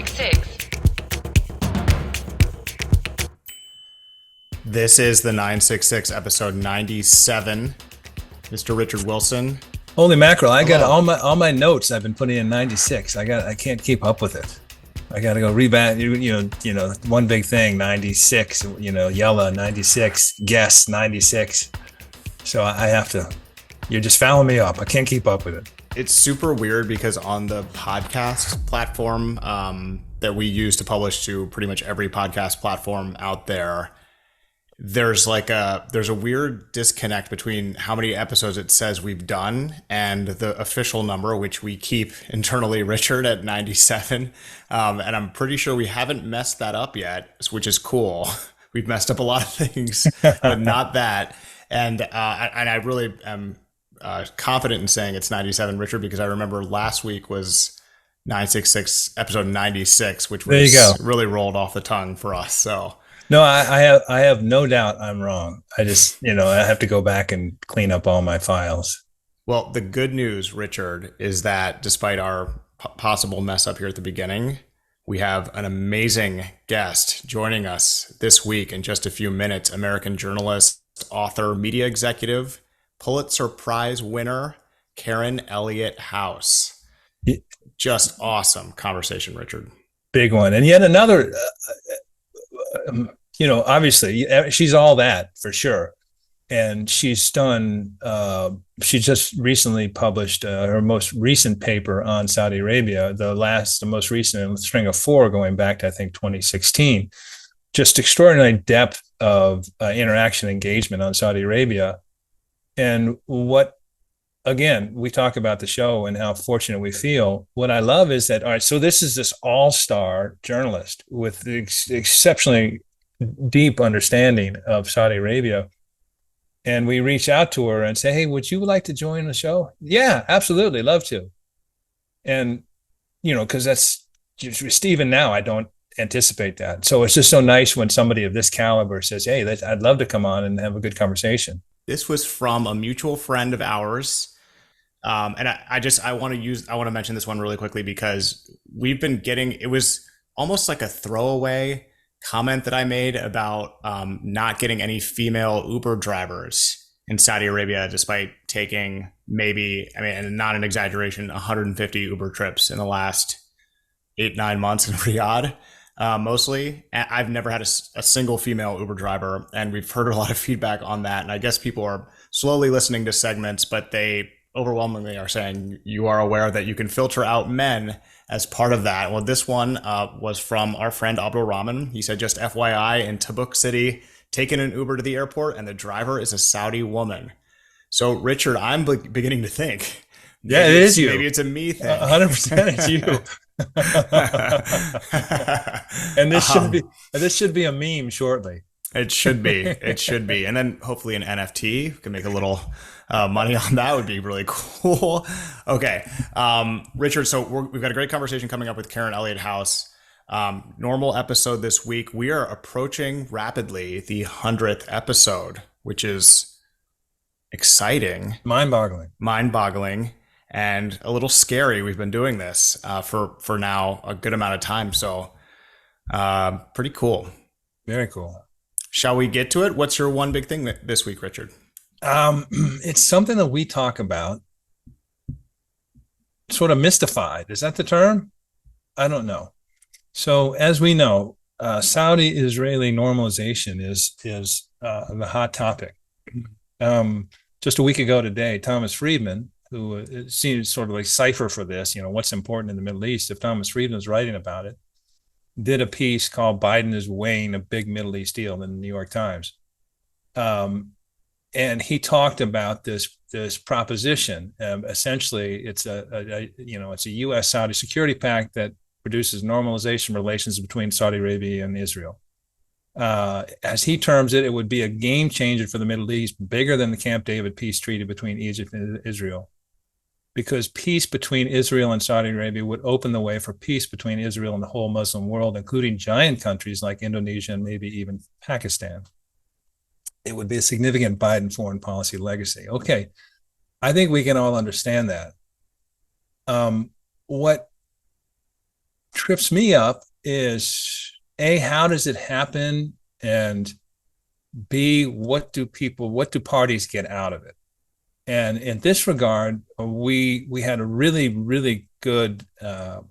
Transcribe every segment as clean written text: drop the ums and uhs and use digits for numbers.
966. This is the 966 episode 97. Mr. Richard Wilson. Holy mackerel! I got Hello. all my notes. I've been putting in 96. I can't keep up with it. I got to go rebat. You know, one big thing. 96. Yallah 96. Guess 96. So I have to. You're just fouling me up. I can't keep up with it. It's super weird because on the podcast platform that we use to publish to pretty much every podcast platform out there, there's a weird disconnect between how many episodes it says we've done and the official number, which we keep internally, Richard, at 97. And I'm pretty sure we haven't messed that up yet, which is cool. We've messed up a lot of things, but not that. And I really am confident in saying it's 97, Richard, because I remember last week was 966 episode 96, which was really rolled off the tongue for us. So. No, I have no doubt I'm wrong. I just, I have to go back and clean up all my files. Well, the good news, Richard, is that despite our possible mess up here at the beginning, we have an amazing guest joining us this week in just a few minutes. American journalist, author, media executive, Pulitzer Prize winner, Karen Elliott House. Just awesome conversation, Richard. Big one. And yet another... obviously she's all that for sure. And she's done, she just recently published her most recent paper on Saudi Arabia, the most recent in a string of 4 going back to, I think, 2016. Just extraordinary depth of interaction engagement on Saudi Arabia. And again, we talk about the show and how fortunate we feel. What I love is that, all right, so this is this all-star journalist with exceptionally deep understanding of Saudi Arabia. And we reach out to her and say, hey, would you like to join the show? Yeah, absolutely. Love to. And, because that's Stephen now, I don't anticipate that. So it's just so nice when somebody of this caliber says, hey, I'd love to come on and have a good conversation. This was from a mutual friend of ours. And I want to mention this one really quickly because we've been getting, it was almost like a throwaway comment that I made about not getting any female Uber drivers in Saudi Arabia, despite taking and not an exaggeration, 150 Uber trips in the last 8-9 months in Riyadh. Mostly. I've never had a single female Uber driver, and we've heard a lot of feedback on that. And I guess people are slowly listening to segments, but they overwhelmingly are saying you are aware that you can filter out men as part of that. Well, this one was from our friend Abdul Rahman. He said, just FYI, in Tabuk City, taking an Uber to the airport, and the driver is a Saudi woman. So, Richard, I'm beginning to think. Yeah, it is you. Maybe it's a me thing. 100% it's you. And this should be a meme shortly. It should be. And then hopefully an NFT. We can make a little money on that. Would be really cool. Okay. Richard, so we've got a great conversation coming up with Karen Elliott House. Normal episode this week. We are approaching rapidly the 100th episode, which is exciting. Mind-boggling. And a little scary. We've been doing this for now a good amount of time. So pretty cool. Very cool. Shall we get to it? What's your one big thing this week, Richard? It's something that we talk about, sort of mystified. Is that the term? I don't know. So as we know, Saudi-Israeli normalization is the hot topic. Just a week ago today, Thomas Friedman, who seems sort of like cipher for this, what's important in the Middle East. If Thomas Friedman was writing about it, did a piece called Biden is weighing a big Middle East deal in the New York Times. And he talked about this proposition. Essentially, it's a U.S. Saudi security pact that produces normalization relations between Saudi Arabia and Israel. As he terms it, it would be a game changer for the Middle East, bigger than the Camp David peace treaty between Egypt and Israel. Because peace between Israel and Saudi Arabia would open the way for peace between Israel and the whole Muslim world, including giant countries like Indonesia and maybe even Pakistan. It would be a significant Biden foreign policy legacy. Okay, I think we can all understand that. What trips me up is A, how does it happen? And B, what do parties get out of it? And in this regard, we had a really, really good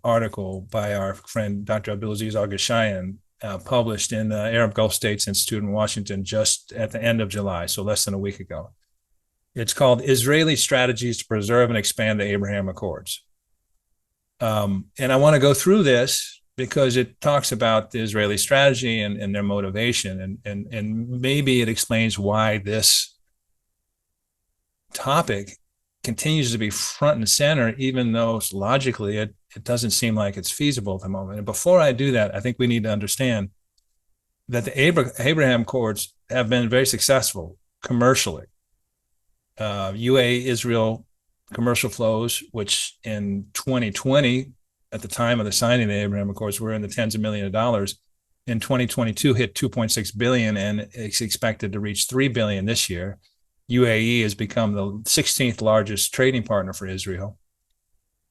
article by our friend Dr. Abdulaziz Al Gashaian, published in the Arab Gulf States Institute in Washington just at the end of July, so less than a week ago. It's called Israeli Strategies to Preserve and Expand the Abraham Accords. And I want to go through this because it talks about the Israeli strategy and their motivation, and maybe it explains why this topic continues to be front and center, even though logically it doesn't seem like it's feasible at the moment. And before I do that, I think we need to understand that the Abraham Accords have been very successful commercially. UAE-Israel commercial flows, which in 2020, at the time of the signing of the Abraham Accords, were in the tens of millions of dollars. In 2022, hit 2.6 billion, and it's expected to reach 3 billion this year. UAE has become the 16th largest trading partner for Israel.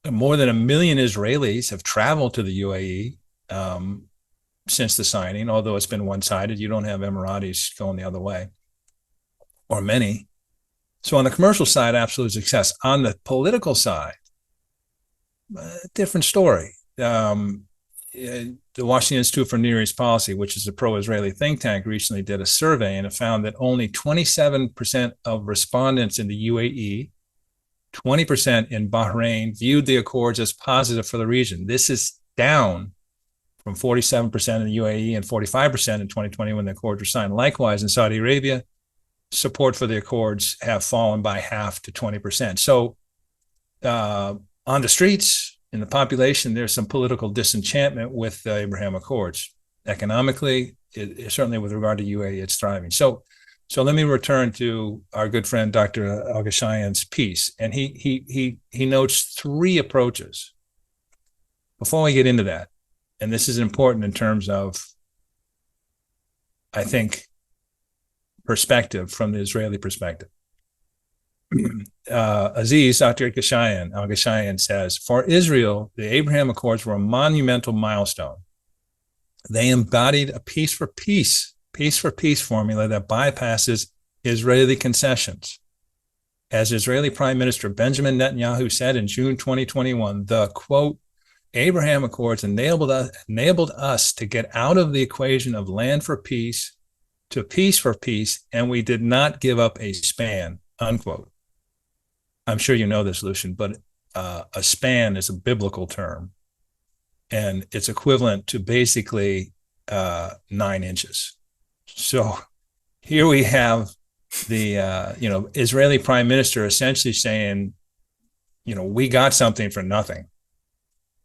More than 1 million Israelis have traveled to the UAE since the signing, although it's been one-sided. You don't have Emiratis going the other way, or many. So on the commercial side, absolute success. On the political side, different story. The Washington Institute for Near East Policy, which is a pro-Israeli think tank, recently did a survey, and it found that only 27% of respondents in the UAE, 20% in Bahrain, viewed the accords as positive for the region. This is down from 47% in the UAE and 45% in 2020 when the accords were signed. Likewise, in Saudi Arabia, support for the accords have fallen by half to 20%. So on the streets, in the population, there's some political disenchantment with the Abraham Accords. Economically, certainly with regard to UAE, it's thriving. So let me return to our good friend Dr. Al Gashaian's piece, and he notes three approaches. Before we get into that, and this is important in terms of, I think, perspective from the Israeli perspective. Aziz, Dr. Al Gashaian says, for Israel, the Abraham Accords were a monumental milestone. They embodied a peace for peace formula that bypasses Israeli concessions. As Israeli Prime Minister Benjamin Netanyahu said in June 2021, the quote, Abraham Accords enabled us to get out of the equation of land for peace to peace for peace, and we did not give up a span, unquote. I'm sure you know this, Lucien, but a span is a biblical term, and it's equivalent to basically 9 inches. So here we have the Israeli Prime Minister essentially saying, we got something for nothing.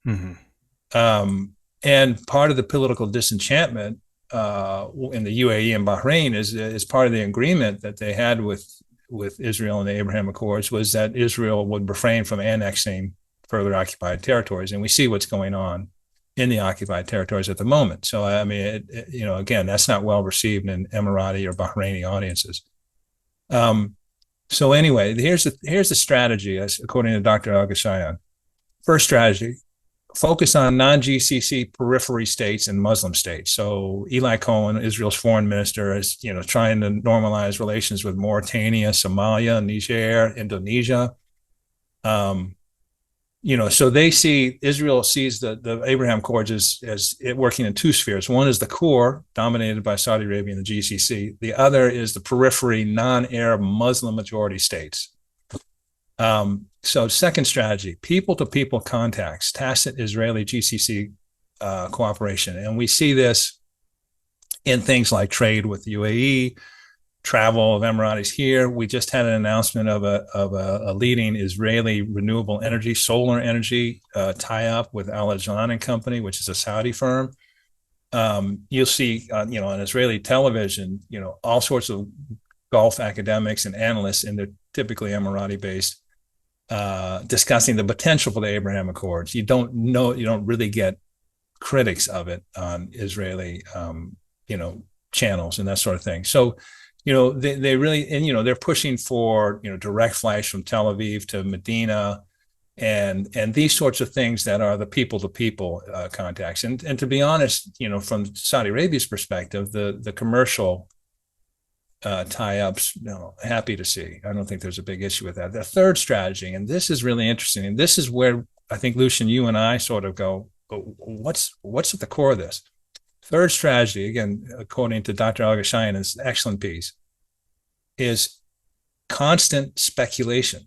Mm-hmm. And part of the political disenchantment in the UAE and Bahrain is part of the agreement that they had with Israel and the Abraham Accords was that Israel would refrain from annexing further occupied territories. And we see what's going on in the occupied territories at the moment. So, I mean, again, that's not well received in Emirati or Bahraini audiences. So anyway, here's the strategy, according to Dr. Al Gashaian. First strategy, focus on non-GCC periphery states and Muslim states. So Eli Cohen, Israel's foreign minister, is trying to normalize relations with Mauritania, Somalia, Niger, Indonesia. So Israel sees the Abraham Accords as it working in two spheres. One is the core, dominated by Saudi Arabia and the GCC. The other is the periphery, non-Arab Muslim majority states. So second strategy, people-to-people contacts, tacit Israeli GCC cooperation. And we see this in things like trade with the UAE, travel of Emiratis here. We just had an announcement of a leading Israeli renewable energy, solar energy tie-up with Al Ajlan and Company, which is a Saudi firm. You'll see, on Israeli television, all sorts of Gulf academics and analysts, and they're typically Emirati-based, discussing the potential for the Abraham Accords. You don't really get critics of it on Israeli, channels and that sort of thing. So, they really, and they're pushing for direct flights from Tel Aviv to Medina, and these sorts of things that are the people to people contacts. And to be honest, from Saudi Arabia's perspective, the commercial tie-ups, happy to see. I don't think there's a big issue with that. The third strategy, and this is really interesting, and this is where I think, Lucien, you and I sort of go, what's at the core of this? Third strategy, again, according to Dr. Al-Ghashayyan's excellent piece, is constant speculation.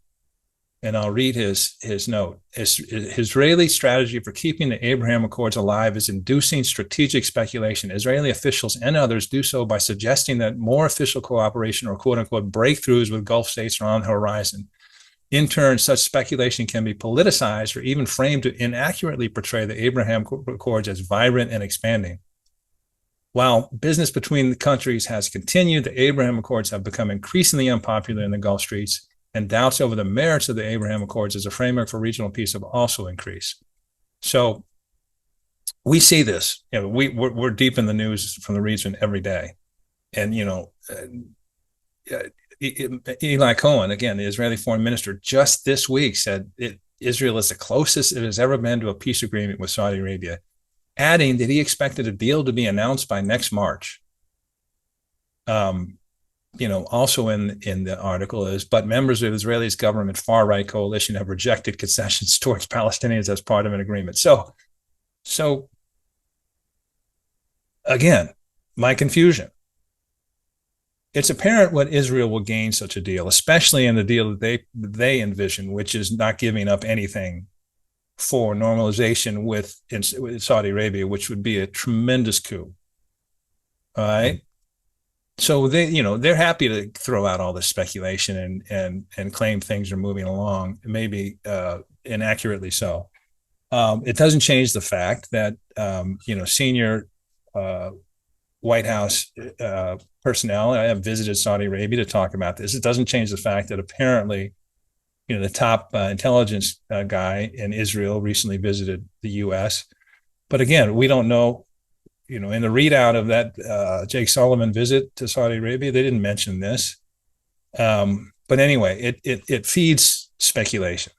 And I'll read his note. Israeli strategy for keeping the Abraham Accords alive is inducing strategic speculation. Israeli officials and others do so by suggesting that more official cooperation or quote unquote breakthroughs with Gulf states are on the horizon. In turn, such speculation can be politicized or even framed to inaccurately portray the Abraham Accords as vibrant and expanding. While business between the countries has continued, the Abraham Accords have become increasingly unpopular in the Gulf states, and doubts over the merits of the Abraham Accords as a framework for regional peace have also increased. So we see this. We're deep in the news from the region every day. And, Eli Cohen, again, the Israeli foreign minister, just this week said Israel is the closest it has ever been to a peace agreement with Saudi Arabia, adding that he expected a deal to be announced by next March. Also in the article is, but members of Israel's government far-right coalition have rejected concessions towards Palestinians as part of an agreement. So again, my confusion. It's apparent what Israel will gain such a deal, especially in the deal that they envision, which is not giving up anything for normalization with Saudi Arabia, which would be a tremendous coup. All right. So they're happy to throw out all this speculation and claim things are moving along, maybe inaccurately so. It doesn't change the fact that senior White House personnel have visited Saudi Arabia to talk about this. It doesn't change the fact that apparently, the top intelligence guy in Israel recently visited the U.S. But again, we don't know. In the readout of that Jake Sullivan visit to Saudi Arabia, they didn't mention this. But anyway, it feeds speculation.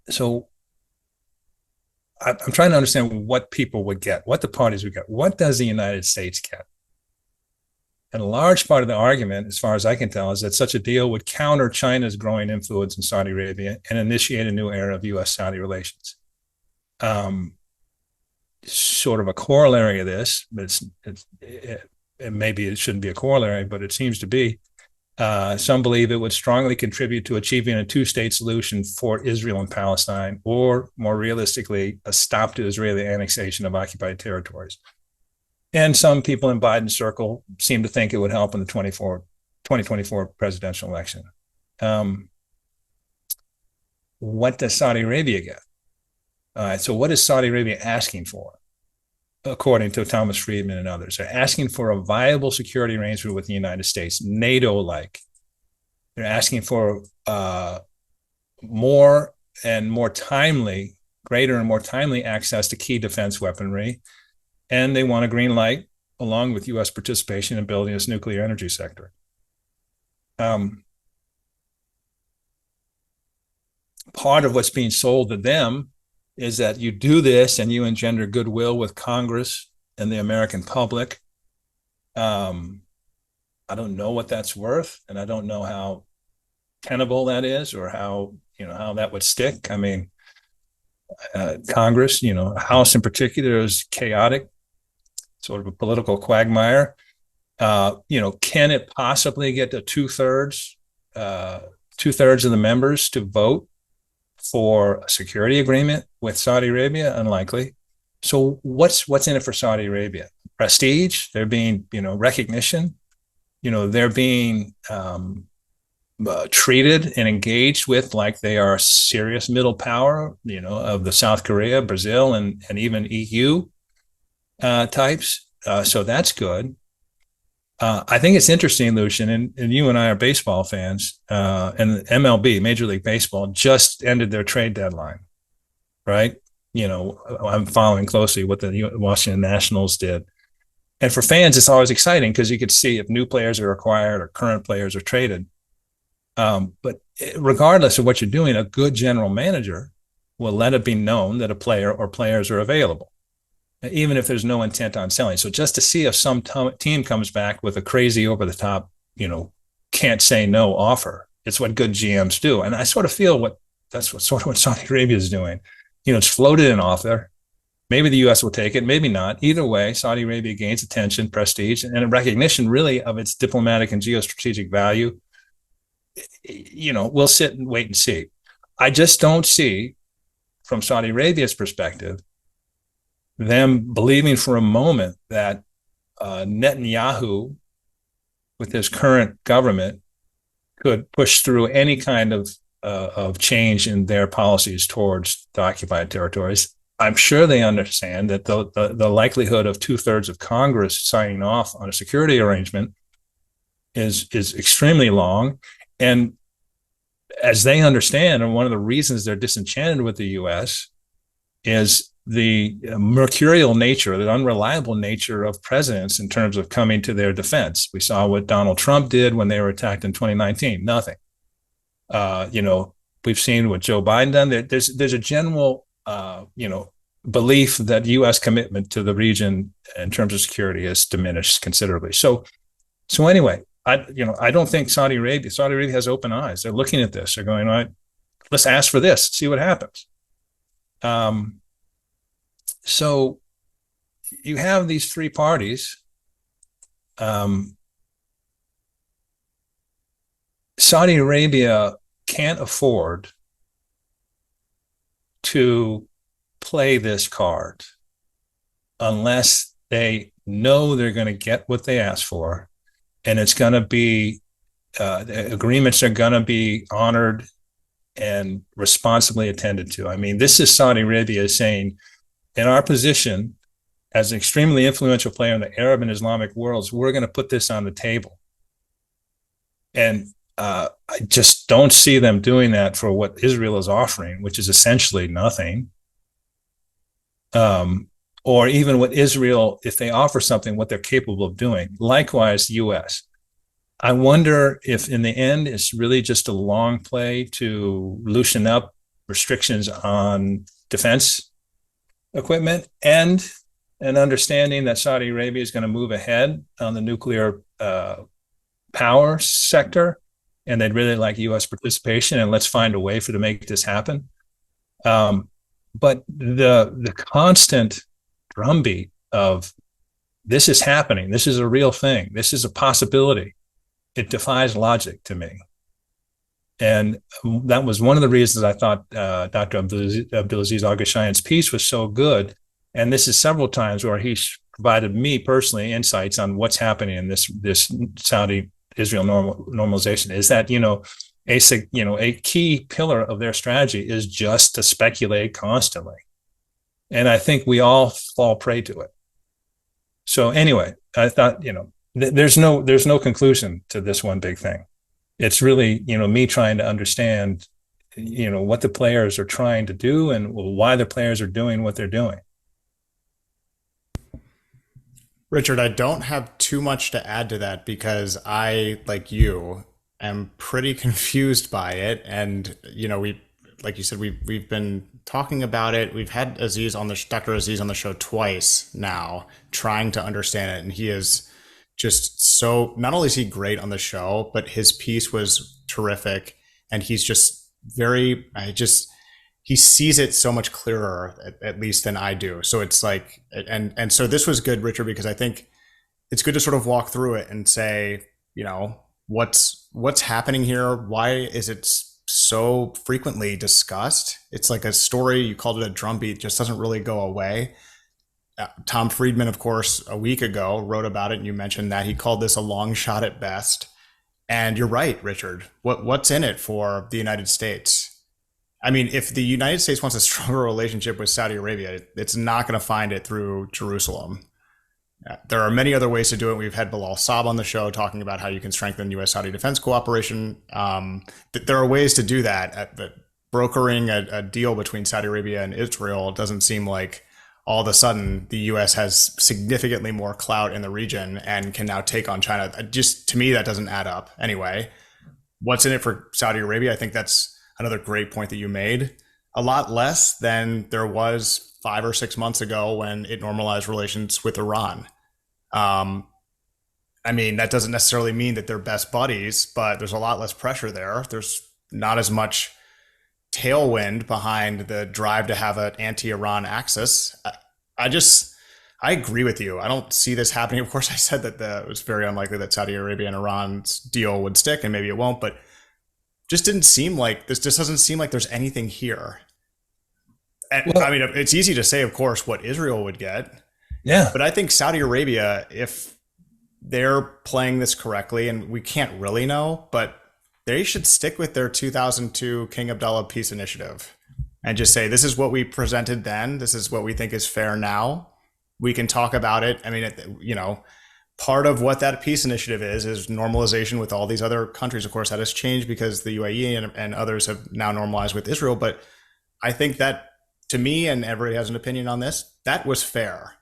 So I'm trying to understand what people would get, what the parties would get. What does the United States get? And a large part of the argument, as far as I can tell, is that such a deal would counter China's growing influence in Saudi Arabia and initiate a new era of U.S. Saudi relations. Sort of a corollary of this, but maybe it shouldn't be a corollary, but it seems to be. Some believe it would strongly contribute to achieving a two-state solution for Israel and Palestine, or more realistically, a stop to Israeli annexation of occupied territories. And some people in Biden's circle seem to think it would help in the 2024 presidential election. What does Saudi Arabia get? So what is Saudi Arabia asking for? According to Thomas Friedman and others, they're asking for a viable security arrangement with the United States, NATO-like. They're asking for greater and more timely access to key defense weaponry. And they want a green light, along with U.S. participation in building this nuclear energy sector. Part of what's being sold to them is that you do this and you engender goodwill with Congress and the American public. I don't know what that's worth, and I don't know how tenable that is, or how that would stick. I mean, Congress, House in particular, is chaotic, sort of a political quagmire. Can it possibly get to two-thirds of the members to vote for a security agreement with Saudi Arabia? Unlikely. So what's in it for Saudi Arabia? Prestige. They're being, recognition. They're being treated and engaged with like they are a serious middle power, of the South Korea, Brazil, and even EU types. So that's good. I think it's interesting, Lucien, and you and I are baseball fans, and MLB, Major League Baseball, just ended their trade deadline, right? I'm following closely what the Washington Nationals did. And for fans, it's always exciting because you could see if new players are acquired or current players are traded. But regardless of what you're doing, a good general manager will let it be known that a player or players are available, even if there's no intent on selling. So just to see if some team comes back with a crazy over the top, can't say no offer, it's what good GMs do. And I sort of feel that's what sort of what Saudi Arabia is doing. It's floated an offer. Maybe the U.S. will take it, maybe not. Either way, Saudi Arabia gains attention, prestige, and a recognition really of its diplomatic and geostrategic value. We'll sit and wait and see. I just don't see, from Saudi Arabia's perspective, them believing for a moment that Netanyahu, with his current government, could push through any kind of change in their policies towards the occupied territories. I'm sure they understand that the likelihood of 2/3 of Congress signing off on a security arrangement is extremely long. And as they understand, and one of the reasons they're disenchanted with the U.S. is the mercurial nature, the unreliable nature of presidents in terms of coming to their defense. We saw what Donald Trump did when they were attacked in 2019. Nothing. We've seen what Joe Biden done. There's a general, belief that U.S. commitment to the region in terms of security has diminished considerably. So anyway, I don't think Saudi Arabia has open eyes. They're looking at this. They're going, all right, let's ask for this, see what happens. So you have these three parties. Saudi Arabia can't afford to play this card unless they know they're going to get what they ask for, and it's going to be the agreements are going to be honored and responsibly attended to. I mean, this is Saudi Arabia saying, in our position as an extremely influential player in the Arab and Islamic worlds, we're going to put this on the table. And I just don't see them doing that for what Israel is offering, which is essentially nothing. Or even what Israel, if they offer something, what they're capable of doing. Likewise, the U.S. I wonder if in the end it's really just a long play to loosen up restrictions on defense equipment and an understanding that Saudi Arabia is going to move ahead on the nuclear power sector, and they'd really like U.S. participation, and let's find a way to make this happen. But the constant drumbeat of this is happening, this is a real thing, this is a possibility, it defies logic to me. And that was one of the reasons I thought Dr. Abdulaziz Al-Gashaian's piece was so good. And this is several times where he's provided me personally insights on what's happening in this Saudi-Israel normalization. Is that, a key pillar of their strategy is just to speculate constantly. And I think we all fall prey to it. So anyway, I thought, there's no conclusion to this one big thing. It's really, me trying to understand, what the players are trying to do and why the players are doing what they're doing. Richard, I don't have too much to add to that because I, like you, am pretty confused by it. And, like you said, we've been talking about it. We've had Dr. Aziz on the show twice now, trying to understand it. And he is just so, not only is he great on the show, but his piece was terrific. And he's just he sees it so much clearer, at least than I do. So it's like, and so this was good, Richard, because I think it's good to sort of walk through it and say, what's happening here? Why is it so frequently discussed? It's like a story, you called it a drumbeat, just doesn't really go away. Tom Friedman, of course, a week ago wrote about it, and you mentioned that he called this a long shot at best. And you're right, Richard. What's in it for the United States? I mean, if the United States wants a stronger relationship with Saudi Arabia, it's not going to find it through Jerusalem. There are many other ways to do it. We've had Bilal Saab on the show talking about how you can strengthen U.S. Saudi defense cooperation. There are ways to do that. But brokering a deal between Saudi Arabia and Israel doesn't seem like all of a sudden the U.S. has significantly more clout in the region and can now take on China. Just to me, that doesn't add up anyway. what's in it for Saudi Arabia? I think that's another great point that you made. A lot less than there was 5 or 6 months ago when it normalized relations with Iran. Um, I mean, that doesn't necessarily mean that they're best buddies, but there's a lot less pressure there. There's not as much tailwind behind the drive to have an anti-Iran axis. I just, I agree with you. I don't see this happening. Of course, I said that it was very unlikely that Saudi Arabia and Iran's deal would stick, and maybe it won't. But just didn't seem like this. Just doesn't seem like there's anything here. And, I Well, mean, it's easy to say, of course, what Israel would get, yeah. but I think Saudi Arabia, if they're playing this correctly, and we can't really know, but they should stick with their 2002 King Abdullah peace initiative and just say, this is what we presented then. This is what we think is fair now. We can talk about it. I mean, part of what that peace initiative is normalization with all these other countries. Of course, that has changed because the UAE and others have now normalized with Israel. But I think that, to me, and everybody has an opinion on this, that was fair.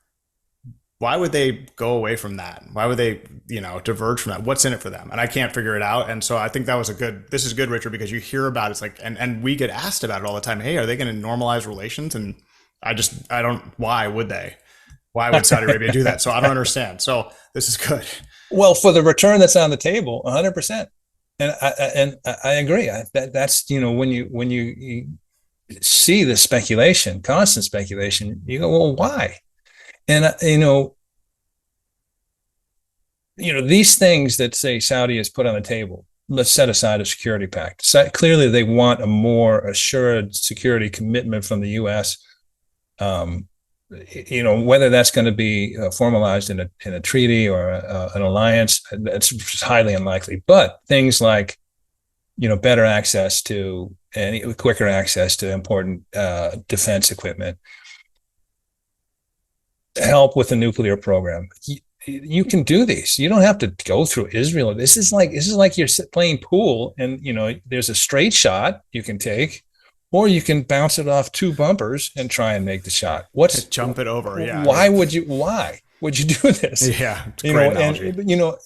Why would they go away from that? Why would they, diverge from that? What's in it for them? And I can't figure it out. And so I think that was this is good, Richard, because you hear about it, it's like, and we get asked about it all the time. Hey, are they going to normalize relations? And I don't, why would they? Why would Saudi Arabia do that? So I don't understand. So this is good. Well, for the return that's on the table, 100%. And I agree. That's when you see the speculation, constant speculation, you go, well, why? And these things that say Saudi has put on the table, let's set aside a security pact. So clearly, they want a more assured security commitment from the U.S. Whether that's going to be formalized in a treaty or an alliance, that's highly unlikely. But things like better access to and quicker access to important defense equipment, help with the nuclear program. You can do these. You don't have to go through Israel. This is like you're playing pool, and there's a straight shot you can take, or you can bounce it off two bumpers and try and make the shot. Jump it over. Yeah. Why would you do this? Yeah. It's a great analogy.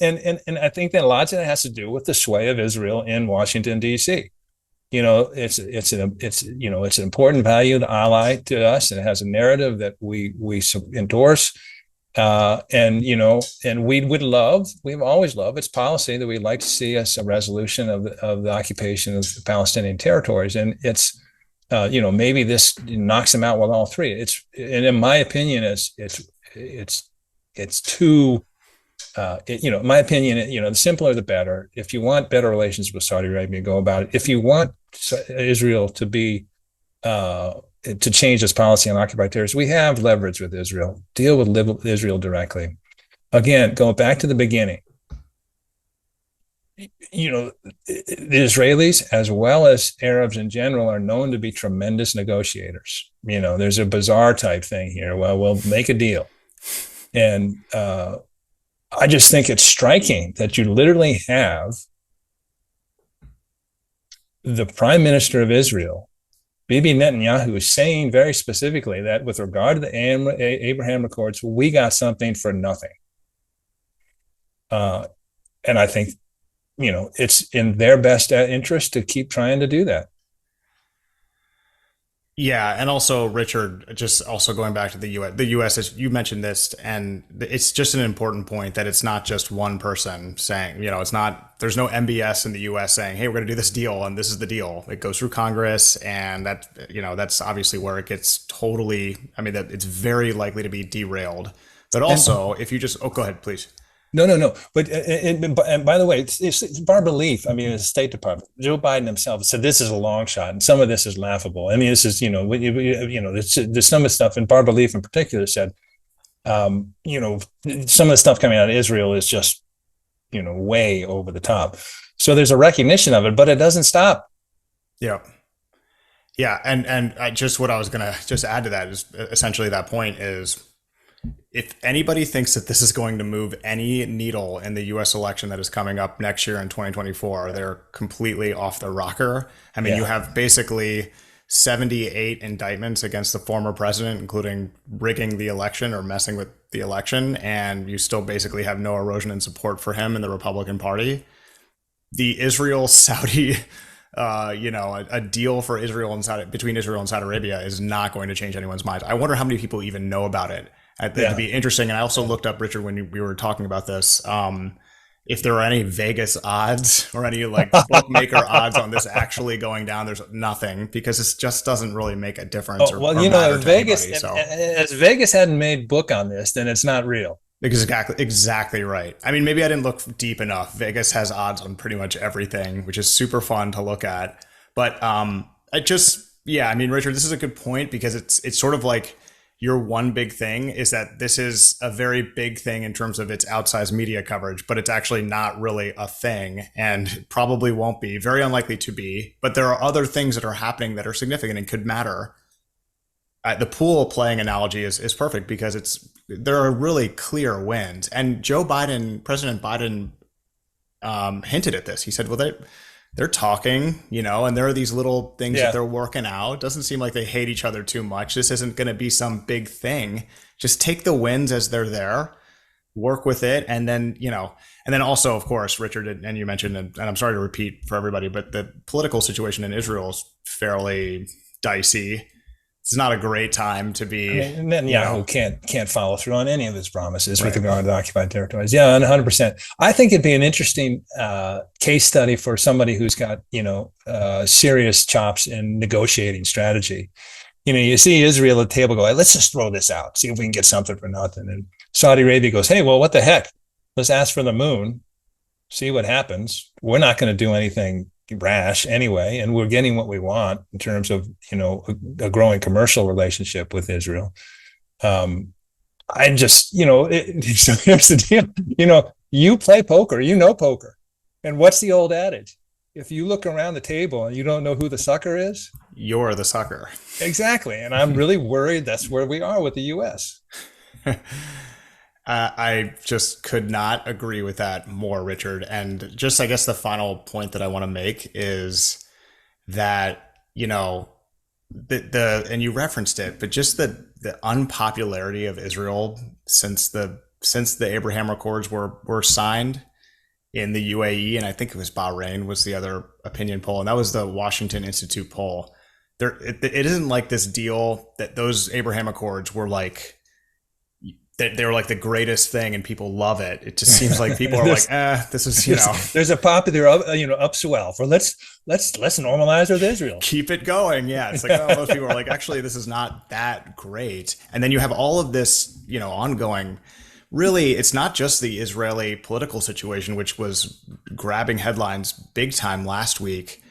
And I think that lots of it has to do with the sway of Israel in Washington, D.C. It's an important valued ally to us, and it has a narrative that we endorse. And we've always loved its policy that we'd like to see us a resolution of the occupation of the Palestinian territories. And it's, maybe this knocks them out with all three. And in my opinion, it's too, in my opinion, the simpler the better. If you want better relations with Saudi Arabia, go about it. If you want Israel to be, to change its policy on occupied territories, we have leverage with Israel. Deal with Israel directly. Again, going back to the beginning, the Israelis, as well as Arabs in general, are known to be tremendous negotiators. There's a bizarre type thing here. Well, we'll make a deal. And I just think it's striking that you literally have the prime minister of Israel, Bibi Netanyahu, is saying very specifically that with regard to the Abraham Accords, we got something for nothing. And I think, it's in their best interest to keep trying to do that. Yeah, and also, Richard, just also going back to the U.S. The U.S. is, you mentioned this, and it's just an important point that it's not just one person saying, it's not. There's no MBS in the U.S. saying, "Hey, we're going to do this deal, and this is the deal." It goes through Congress, and that's obviously where it gets totally. I mean, that it's very likely to be derailed. But also, if you just, go ahead, please. No. But and by the way, it's Barbara Leaf. I mean, it's the State Department. Joe Biden himself said this is a long shot, and some of this is laughable. I mean, this is there's some of the stuff, and Barbara Leaf in particular said, some of the stuff coming out of Israel is just way over the top. So there's a recognition of it, but it doesn't stop. Yeah. Yeah, and what I was gonna just add to that is essentially that point is, if anybody thinks that this is going to move any needle in the U.S. election that is coming up next year in 2024, they're completely off the rocker. I mean, You have basically 78 indictments against the former president, including rigging the election or messing with the election, and you still basically have no erosion in support for him in the Republican Party. the Israel Saudi, a deal for Israel and Saudi between Israel and Saudi Arabia is not going to change anyone's mind. I wonder how many people even know about it. It'd Yeah. be interesting. And I also looked up, Richard, when we were talking about this, if there are any Vegas odds or any like bookmaker odds on this actually going down. There's nothing, because it just doesn't really make a difference Oh, or, well, or matter if to Vegas, anybody. So as Vegas hadn't made book on this, then it's not real. exactly right. I mean, maybe I didn't look deep enough. Vegas has odds on pretty much everything, which is super fun to look at. But I just yeah, I mean, Richard, this is a good point, because it's sort of like your one big thing is that this is a very big thing in terms of its outsized media coverage, but it's actually not really a thing, and probably won't be, very unlikely to be. But there are other things that are happening that are significant and could matter. The pool playing analogy is perfect, because there are really clear wins. And President Biden, hinted at this. He said, "Well, they're talking, and there are these little things that Yeah. they're working out. It doesn't seem like they hate each other too much. This isn't going to be some big thing. Just take the wins as they're there, work with it, and then and then also, of course, Richard, and you mentioned, and I'm sorry to repeat for everybody, but the political situation in Israel is fairly dicey. It's not a great time to I be, mean, you Netanyahu know, can't follow through on any of his promises with right. regard to the occupied territories. Yeah, 100%. I think it'd be an interesting case study for somebody who's got serious chops in negotiating strategy. You see Israel at the table go, hey, let's just throw this out, see if we can get something for nothing. And Saudi Arabia goes, hey, well, what the heck? Let's ask for the moon, see what happens. We're not going to do anything rash anyway, and we're getting what we want in terms of a growing commercial relationship with Israel. I just so here's the deal. You play poker, poker, and what's the old adage? If you look around the table and you don't know who the sucker is, You're the sucker. exactly. And I'm really worried that's where we are with the U.S. I just could not agree with that more, Richard. And just, I guess, the final point that I want to make is that, and you referenced it, but just the unpopularity of Israel since the Abraham Accords were signed in the UAE, and I think it was Bahrain was the other opinion poll, and that was the Washington Institute poll. It isn't like this deal that those Abraham Accords were like, they were like the greatest thing and people love it. It just seems like people are like, this is, there's a popular upswell for let's normalize with Israel. Keep it going. Yeah. It's like, oh, most people are like, actually, this is not that great. And then you have all of this, ongoing. Really, it's not just the Israeli political situation, which was grabbing headlines big time last week,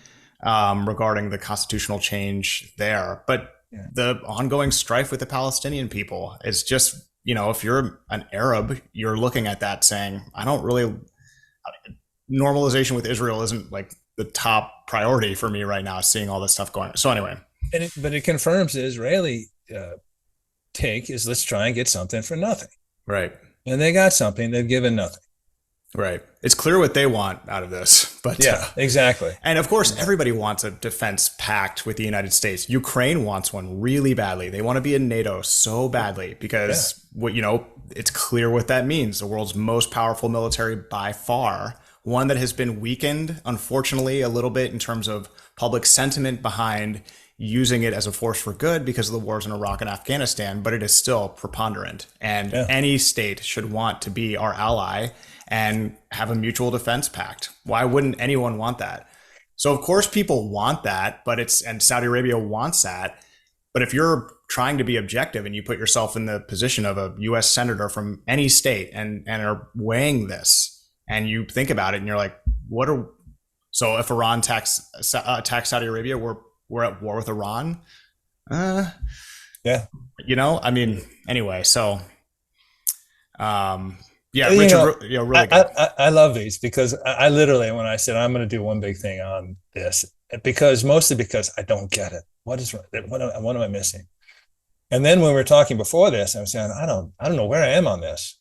regarding the constitutional change there, but the ongoing strife with the Palestinian people is just, if you're an Arab, you're looking at that saying, I don't really, normalization with Israel isn't like the top priority for me right now, seeing all this stuff going on. So anyway. But it confirms the Israeli take is let's try and get something for nothing. Right. And they got something, they've given nothing. Right. It's clear what they want out of this, but yeah, exactly. And of course, everybody wants a defense pact with the United States. Ukraine wants one really badly. They want to be in NATO so badly because it's clear what that means. The world's most powerful military by far, one that has been weakened, unfortunately, a little bit in terms of public sentiment behind using it as a force for good because of the wars in Iraq and Afghanistan, but it is still preponderant. And any state should want to be our ally and have a mutual defense pact. Why wouldn't anyone want that? So of course people want that, and Saudi Arabia wants that. But if you're trying to be objective and you put yourself in the position of a U.S. senator from any state and are weighing this, and you think about it and you're like, so if Iran attacks Saudi Arabia, we're at war with Iran? Anyway, so Richard, really good. I love these because I literally, when I said I'm going to do one big thing on this, mostly because I don't get it. What am I missing? And then when we were talking before this, I was saying, I don't know where I am on this.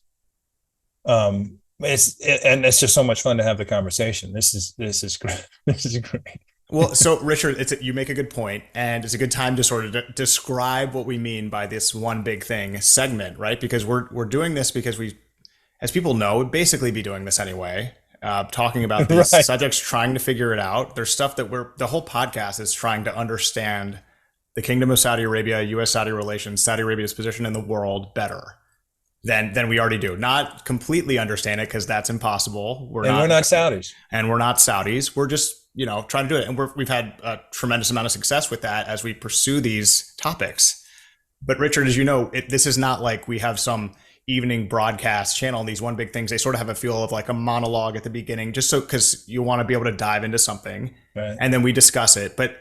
It's just so much fun to have the conversation. This is great. This is great. Well, so Richard, you make a good point, and it's a good time to sort of describe what we mean by this one big thing segment, right? Because we're doing this because we, as people know, would basically be doing this anyway. talking about these Right. subjects, trying to figure it out. There's stuff that the whole podcast is trying to understand the Kingdom of Saudi Arabia, U.S. Saudi relations, Saudi Arabia's position in the world better than we already do. Not completely understand it because that's impossible. We're not Saudis. And we're not Saudis. We're just trying to do it, and we've had a tremendous amount of success with that as we pursue these topics. But Richard, as you know, this is not like we have some evening broadcast channel. These one big things, they sort of have a feel of like a monologue at the beginning, just so because you want to be able to dive into something, right, and then we discuss it. But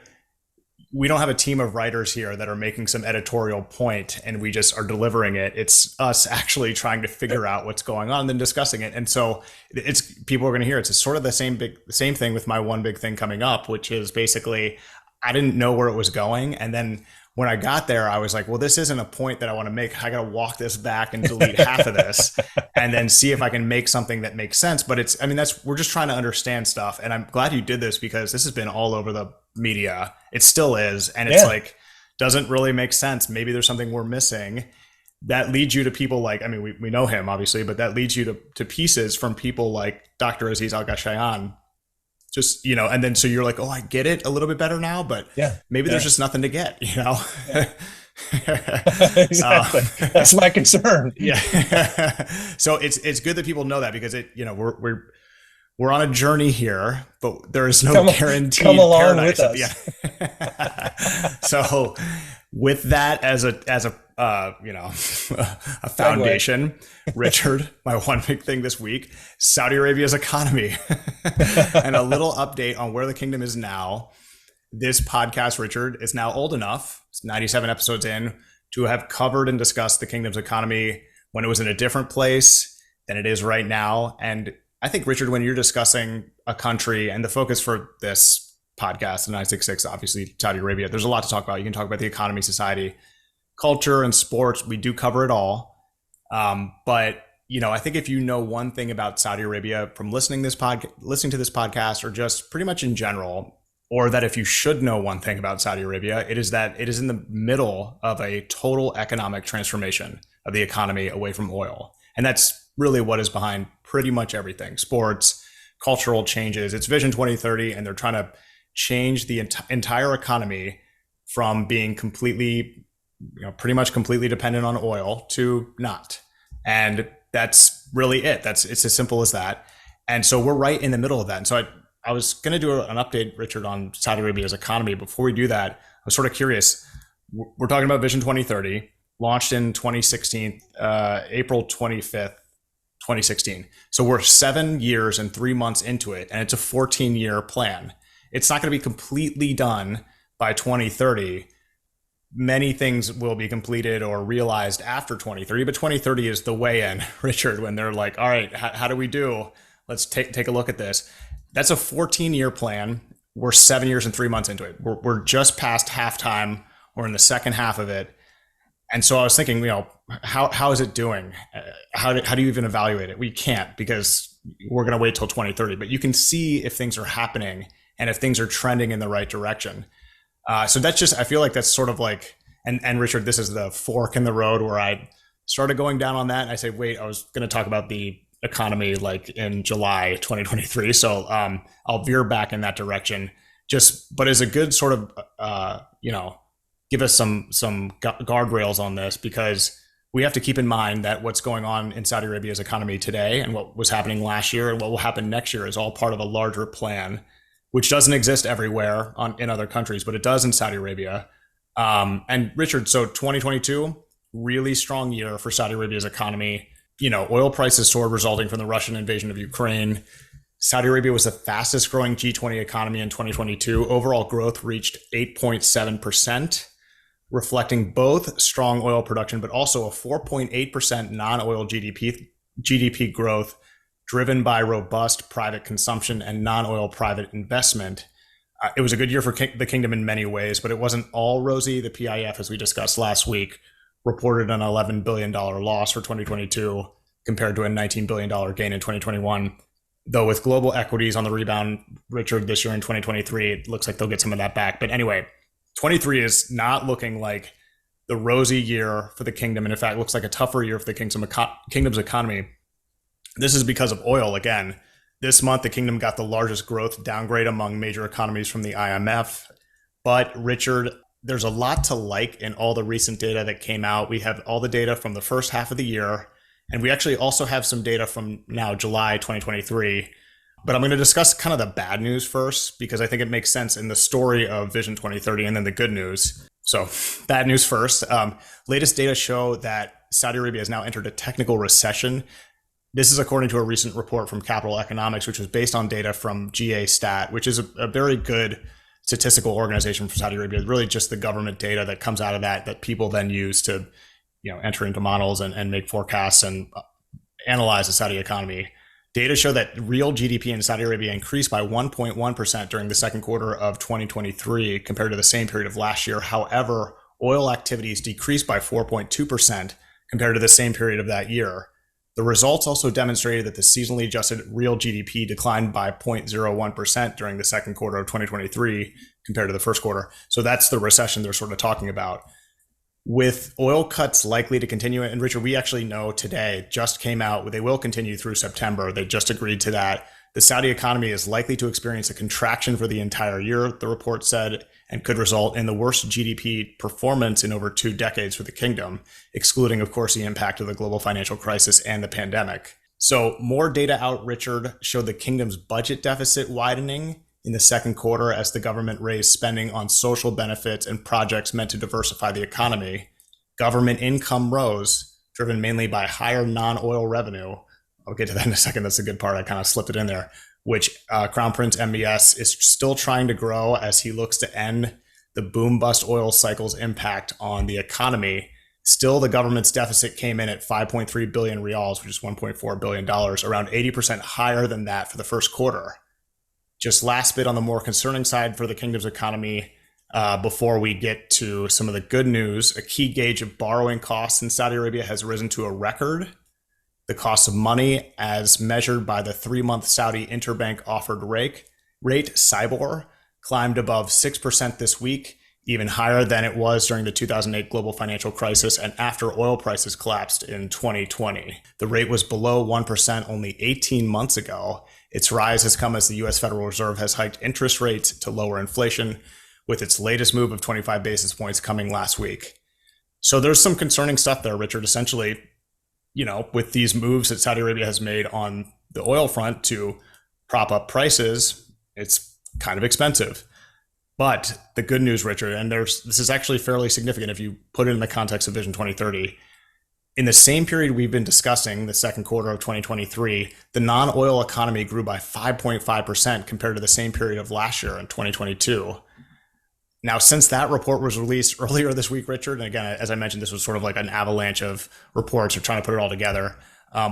we don't have a team of writers here that are making some editorial point and we just are delivering it. It's us actually trying to figure out what's going on and then discussing it. And so it's people are going to hear it's sort of the same thing with my one big thing coming up, which is basically I didn't know where it was going. And then when I got there, I was like, well, this isn't a point that I want to make. I got to walk this back and delete half of this and then see if I can make something that makes sense. But we're just trying to understand stuff. And I'm glad you did this because this has been all over the media. It still is. And it's like, doesn't really make sense. Maybe there's something we're missing that leads you to people like, we know him obviously, but that leads you to pieces from people like Dr. Aziz Al-Ghashayyan. Just, and then so you're like, oh, I get it a little bit better now, but maybe there's just nothing to get, Exactly. That's my concern. Yeah. So it's good that people know that because we're on a journey here, but there is no guaranteed come along paradise. with us. Yeah. So with that as a a foundation, Richard, my one big thing this week, Saudi Arabia's economy and a little update on where the kingdom is now. This podcast, Richard, is now old enough, it's 97 episodes in, to have covered and discussed the kingdom's economy when it was in a different place than it is right now. And I think, Richard, when you're discussing a country, and the focus for this podcast, the 966, obviously Saudi Arabia, there's a lot to talk about. You can talk about the economy, society, culture, and sports. We do cover it all. But I think if you know one thing about Saudi Arabia from listening to this podcast, or just pretty much in general, or that if you should know one thing about Saudi Arabia, it is that it is in the middle of a total economic transformation of the economy away from oil. And that's really what is behind pretty much everything: sports, cultural changes. It's Vision 2030, and they're trying to change the entire economy from being completely, pretty much completely dependent on oil to not. And that's really it. It's as simple as that. And so we're right in the middle of that. And so I was going to do an update, Richard, on Saudi Arabia's economy. Before we do that, I was sort of curious. We're talking about Vision 2030, launched in 2016, April 25th, 2016. So we're 7 years and 3 months into it, and it's a 14-year plan. It's not going to be completely done by 2030. Many things will be completed or realized after 2030, but 2030 is the way in, Richard, when they're like, all right, how do we do? Let's take a look at this. That's a 14-year plan. We're 7 years and 3 months into it. We're just past halftime. We're in the second half of it. And so I was thinking, how is it doing? How do you even evaluate it? We can't, because we're going to wait till 2030. But you can see if things are happening and if things are trending in the right direction. So that's just, I feel like that's sort of like, and Richard, this is the fork in the road where I started going down on that. And I say, wait, I was going to talk about the economy like in July 2023. So I'll veer back in that direction. But as a good sort of, give us some guardrails on this, because we have to keep in mind that what's going on in Saudi Arabia's economy today and what was happening last year and what will happen next year is all part of a larger plan, which doesn't exist everywhere in other countries, but it does in Saudi Arabia. And Richard, so 2022, really strong year for Saudi Arabia's economy. Oil prices soared resulting from the Russian invasion of Ukraine. Saudi Arabia was the fastest growing G20 economy in 2022. Overall growth reached 8.7%, reflecting both strong oil production, but also a 4.8% non-oil GDP growth driven by robust private consumption and non-oil private investment. It was a good year for the kingdom in many ways, but it wasn't all rosy. The PIF, as we discussed last week, reported an $11 billion loss for 2022 compared to a $19 billion gain in 2021. Though with global equities on the rebound, Richard, this year in 2023, it looks like they'll get some of that back. But anyway, 23 is not looking like the rosy year for the kingdom. And in fact, looks like a tougher year for the kingdom's economy. This is because of oil again. This month, the kingdom got the largest growth downgrade among major economies from the IMF. But Richard, there's a lot to like in all the recent data that came out. We have all the data from the first half of the year, and we actually also have some data from now July 2023. But I'm going to discuss kind of the bad news first because I think it makes sense in the story of Vision 2030 and then the good news. So, bad news first. Latest data show that Saudi Arabia has now entered a technical recession. This is according to a recent report from Capital Economics, which was based on data from GA Stat, which is a very good statistical organization for Saudi Arabia. Really just the government data that comes out of that people then use to, enter into models and make forecasts and analyze the Saudi economy. Data show that real GDP in Saudi Arabia increased by 1.1% during the second quarter of 2023 compared to the same period of last year. However, oil activities decreased by 4.2% compared to the same period of that year. The results also demonstrated that the seasonally adjusted real GDP declined by 0.01% during the second quarter of 2023 compared to the first quarter. So that's the recession they're sort of talking about. With oil cuts likely to continue, and Richard, we actually know today, just came out, they will continue through September. They just agreed to that. The Saudi economy is likely to experience a contraction for the entire year, the report said, and could result in the worst GDP performance in over 2 decades for the kingdom, excluding, of course, the impact of the global financial crisis and the pandemic. So more data out, Richard, showed the kingdom's budget deficit widening in the second quarter as the government raised spending on social benefits and projects meant to diversify the economy. Government income rose, driven mainly by higher non-oil revenue. I'll get to that in a second. That's a good part. I kind of slipped it in there, which Crown Prince MBS is still trying to grow as he looks to end the boom-bust oil cycle's impact on the economy. Still, the government's deficit came in at 5.3 billion riyals, which is $1.4 billion, around 80% higher than that for the first quarter. Just last bit on the more concerning side for the kingdom's economy, before we get to some of the good news, a key gauge of borrowing costs in Saudi Arabia has risen to a record. The cost of money, as measured by the 3-month Saudi interbank offered rate, SIBOR, climbed above 6% this week, even higher than it was during the 2008 global financial crisis and after oil prices collapsed in 2020. The rate was below 1% only 18 months ago. Its rise has come as the U.S. Federal Reserve has hiked interest rates to lower inflation, with its latest move of 25 basis points coming last week. So there's some concerning stuff there, Richard. Essentially, with these moves that Saudi Arabia has made on the oil front to prop up prices, it's kind of expensive. But the good news, Richard, and this is actually fairly significant if you put it in the context of Vision 2030. In the same period we've been discussing, the second quarter of 2023, the non-oil economy grew by 5.5% compared to the same period of last year in 2022. Now, since that report was released earlier this week, Richard, and again, as I mentioned, this was sort of like an avalanche of reports or trying to put it all together.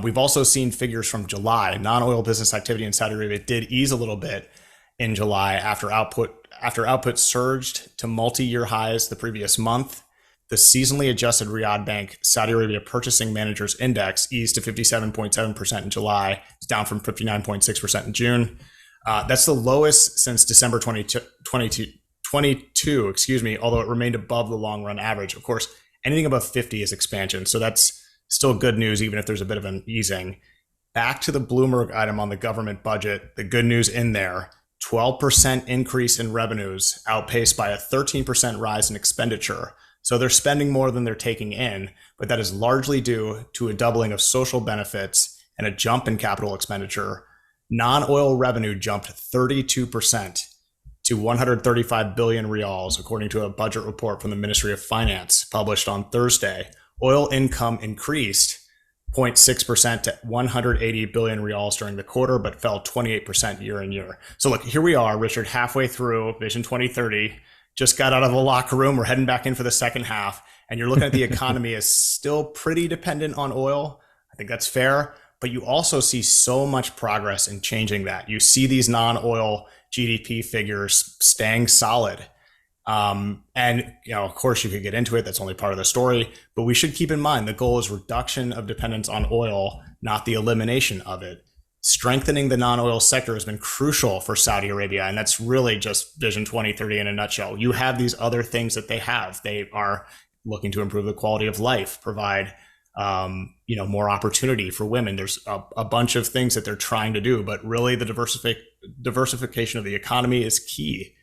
We've also seen figures from July. Non-oil business activity in Saudi Arabia did ease a little bit in July after output surged to multi-year highs the previous month. The seasonally adjusted Riyadh Bank Saudi Arabia Purchasing Managers Index eased to 57.7% in July. It's down from 59.6% in June. That's the lowest since December 2022, although it remained above the long run average. Of course, anything above 50 is expansion. So that's still good news, even if there's a bit of an easing. Back to the Bloomberg item on the government budget, the good news in there, 12% increase in revenues outpaced by a 13% rise in expenditure. So they're spending more than they're taking in, but that is largely due to a doubling of social benefits and a jump in capital expenditure. Non-oil revenue jumped 32% to 135 billion riyals, according to a budget report from the Ministry of Finance published on Thursday. Oil income increased 0.6% to 180 billion riyals during the quarter, but fell 28% year on year. So look, here we are, Richard, halfway through Vision 2030. Just got out of the locker room. We're heading back in for the second half. And you're looking at the economy as still pretty dependent on oil. I think that's fair. But you also see so much progress in changing that. You see these non-oil GDP figures staying solid. And, of course, you could get into it. That's only part of the story. But we should keep in mind the goal is reduction of dependence on oil, not the elimination of it. Strengthening the non-oil sector has been crucial for Saudi Arabia, and that's really just Vision 2030 in a nutshell. You have these other things that they have. They are looking to improve the quality of life, provide more opportunity for women. There's a bunch of things that they're trying to do, but really the diversification of the economy is key.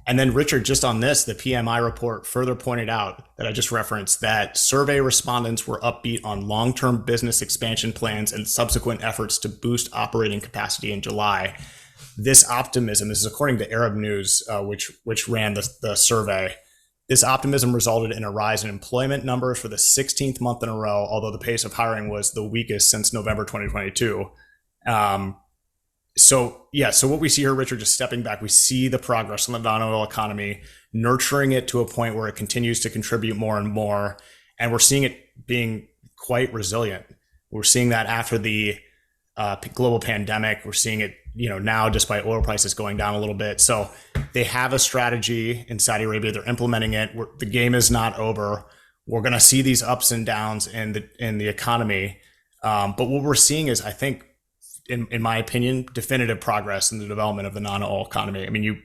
And then Richard, just on this, the PMI report further pointed out that I just referenced that survey respondents were upbeat on long-term business expansion plans and subsequent efforts to boost operating capacity in July. This optimism, this is according to Arab News, which ran the survey. This optimism resulted in a rise in employment numbers for the 16th month in a row, although the pace of hiring was the weakest since November 2022. So what we see here, Richard, just stepping back, we see the progress in the non-oil economy, nurturing it to a point where it continues to contribute more and more. And we're seeing it being quite resilient. We're seeing that after the global pandemic. We're seeing it, now despite oil prices going down a little bit. So they have a strategy in Saudi Arabia. They're implementing it. The game is not over. We're going to see these ups and downs in the economy. But what we're seeing is, I think, in my opinion, definitive progress in the development of the non-oil economy. I mean,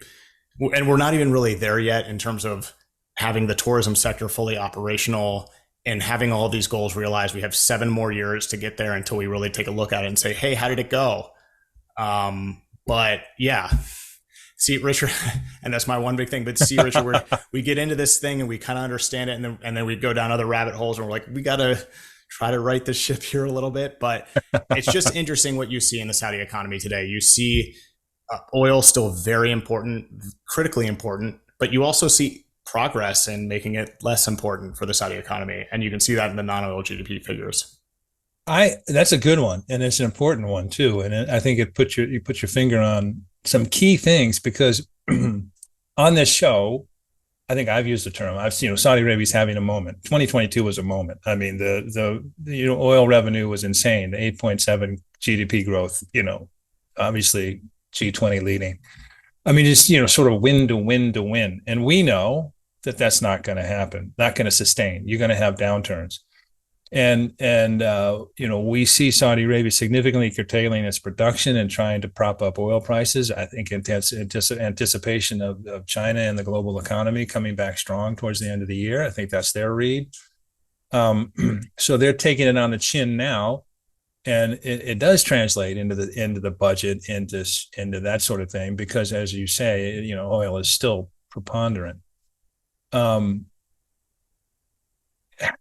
and we're not even really there yet in terms of having the tourism sector fully operational and having all these goals realized. We have 7 more years to get there until we really take a look at it and say, hey, how did it go? But yeah, see, Richard, and that's my one big thing, but see, Richard, we get into this thing and we kind of understand it. And then we go down other rabbit holes and we're like, we got to try to right the ship here a little bit. But it's just interesting what you see in the Saudi economy today. You see oil still very important, critically important, but you also see progress in making it less important for the Saudi economy. And you can see that in the non-oil GDP figures. That's a good one, and it's an important one too. And I think you put your finger on some key things, because on this show, I think I've used the term. I've seen Saudi Arabia's having a moment. 2022 was a moment. I mean, the oil revenue was insane. The 8.7 GDP growth. Obviously G20 leading. I mean, it's sort of win to win to win, and we know that that's not going to happen. Not going to sustain. You're going to have downturns. And we see Saudi Arabia significantly curtailing its production and trying to prop up oil prices. I think anticipation of China and the global economy coming back strong towards the end of the year. I think that's their read. So they're taking it on the chin now, and it does translate into the budget, into that sort of thing, because, as you say, oil is still preponderant.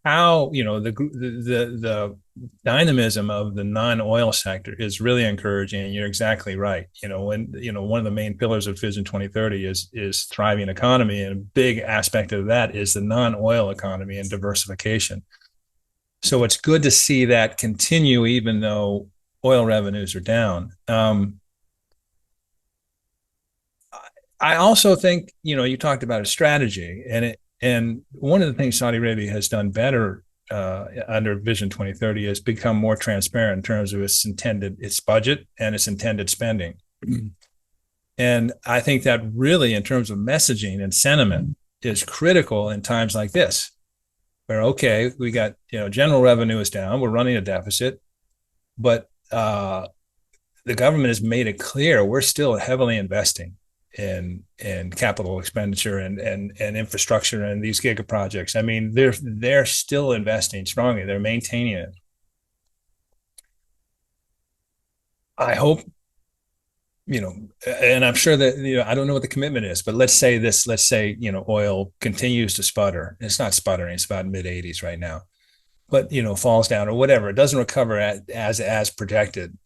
How the dynamism of the non-oil sector is really encouraging, and you're exactly right. When one of the main pillars of Vision 2030 is thriving economy, and a big aspect of that is the non-oil economy and diversification. So it's good to see that continue, even though oil revenues are down. I also think you talked about a strategy, and one of the things Saudi Arabia has done better under Vision 2030 is become more transparent in terms of its budget and its intended spending. And I think that really, in terms of messaging and sentiment, is critical in times like this, where, okay, we got, general revenue is down, we're running a deficit, but the government has made it clear we're still heavily investing in capital expenditure and infrastructure and these giga projects. I mean, they're still investing strongly. They're maintaining it. I hope, and I'm sure that, I don't know what the commitment is, but let's say, oil continues to sputter. It's not sputtering. It's about mid-80s right now, but, falls down or whatever. It doesn't recover as projected.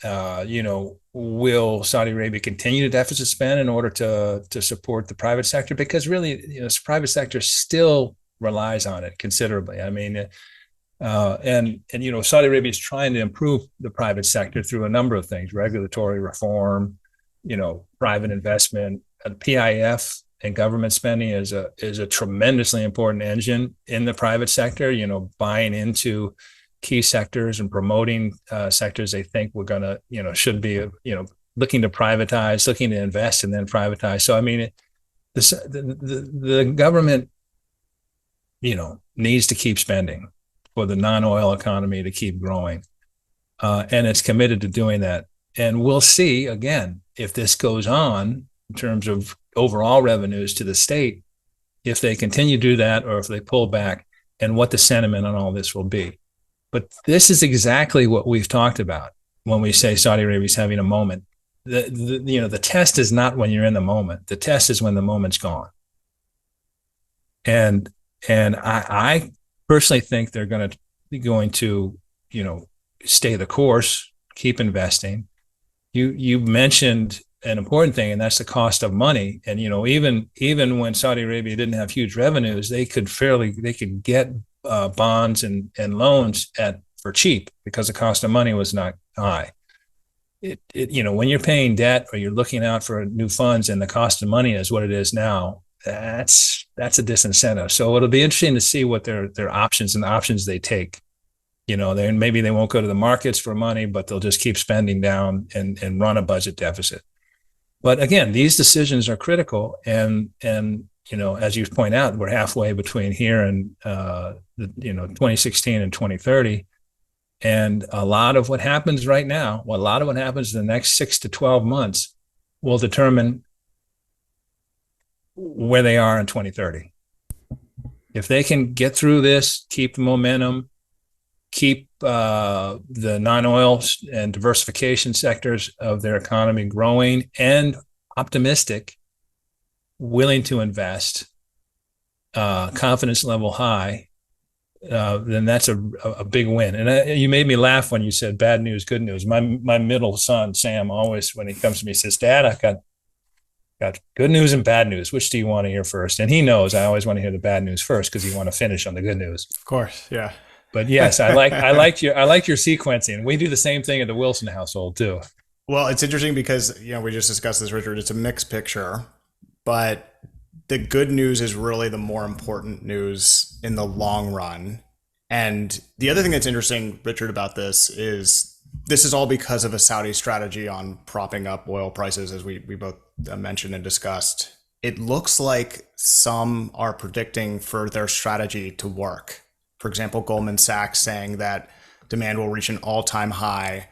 Will Saudi Arabia continue to deficit spend in order to support the private sector? Because really, the private sector still relies on it considerably. I mean, Saudi Arabia is trying to improve the private sector through a number of things: regulatory reform, private investment, PIF, and government spending is a tremendously important engine in the private sector. Buying into key sectors and promoting sectors they think we're gonna, should be, looking to privatize, looking to invest and then privatize. So I mean, the government, needs to keep spending for the non-oil economy to keep growing, and it's committed to doing that. And we'll see again if this goes on in terms of overall revenues to the state, if they continue to do that or if they pull back. and what the sentiment on all this will be. But this is exactly what we've talked about when we say Saudi Arabia is having a moment. The test is not when you're in the moment. The test is when the moment's gone. And I personally think they're going to stay the course, keep investing. You mentioned an important thing, and that's the cost of money. And even when Saudi Arabia didn't have huge revenues, they could get bonds and loans for cheap because the cost of money was not high. When you're paying debt or you're looking out for new funds and the cost of money is what it is now, that's a disincentive. So it'll be interesting to see what their options and the options they take. Maybe they won't go to the markets for money, but they'll just keep spending down and run a budget deficit. But again, these decisions are critical, and as you point out, we're halfway between here and 2016 and 2030. And a lot of what happens right now, a lot of what happens in the next 6 to 12 months will determine where they are in 2030. If they can get through this, keep the momentum, keep the non-oil and diversification sectors of their economy growing and optimistic, willing to invest, confidence level high, then that's a big win. And you made me laugh when you said bad news, good news. My middle son, Sam, always, when he comes to me, says, Dad, I've got good news and bad news. Which do you want to hear first? And he knows I always want to hear the bad news first because you want to finish on the good news. Of course, yeah. But yes, I like your sequencing. We do the same thing at the Wilson household too. Well, it's interesting because we just discussed this, Richard. It's a mixed picture, but the good news is really the more important news in the long run. And the other thing that's interesting, Richard, about this is all because of a Saudi strategy on propping up oil prices, as we both mentioned and discussed. It looks like some are predicting for their strategy to work. For example, Goldman Sachs saying that demand will reach an all-time high.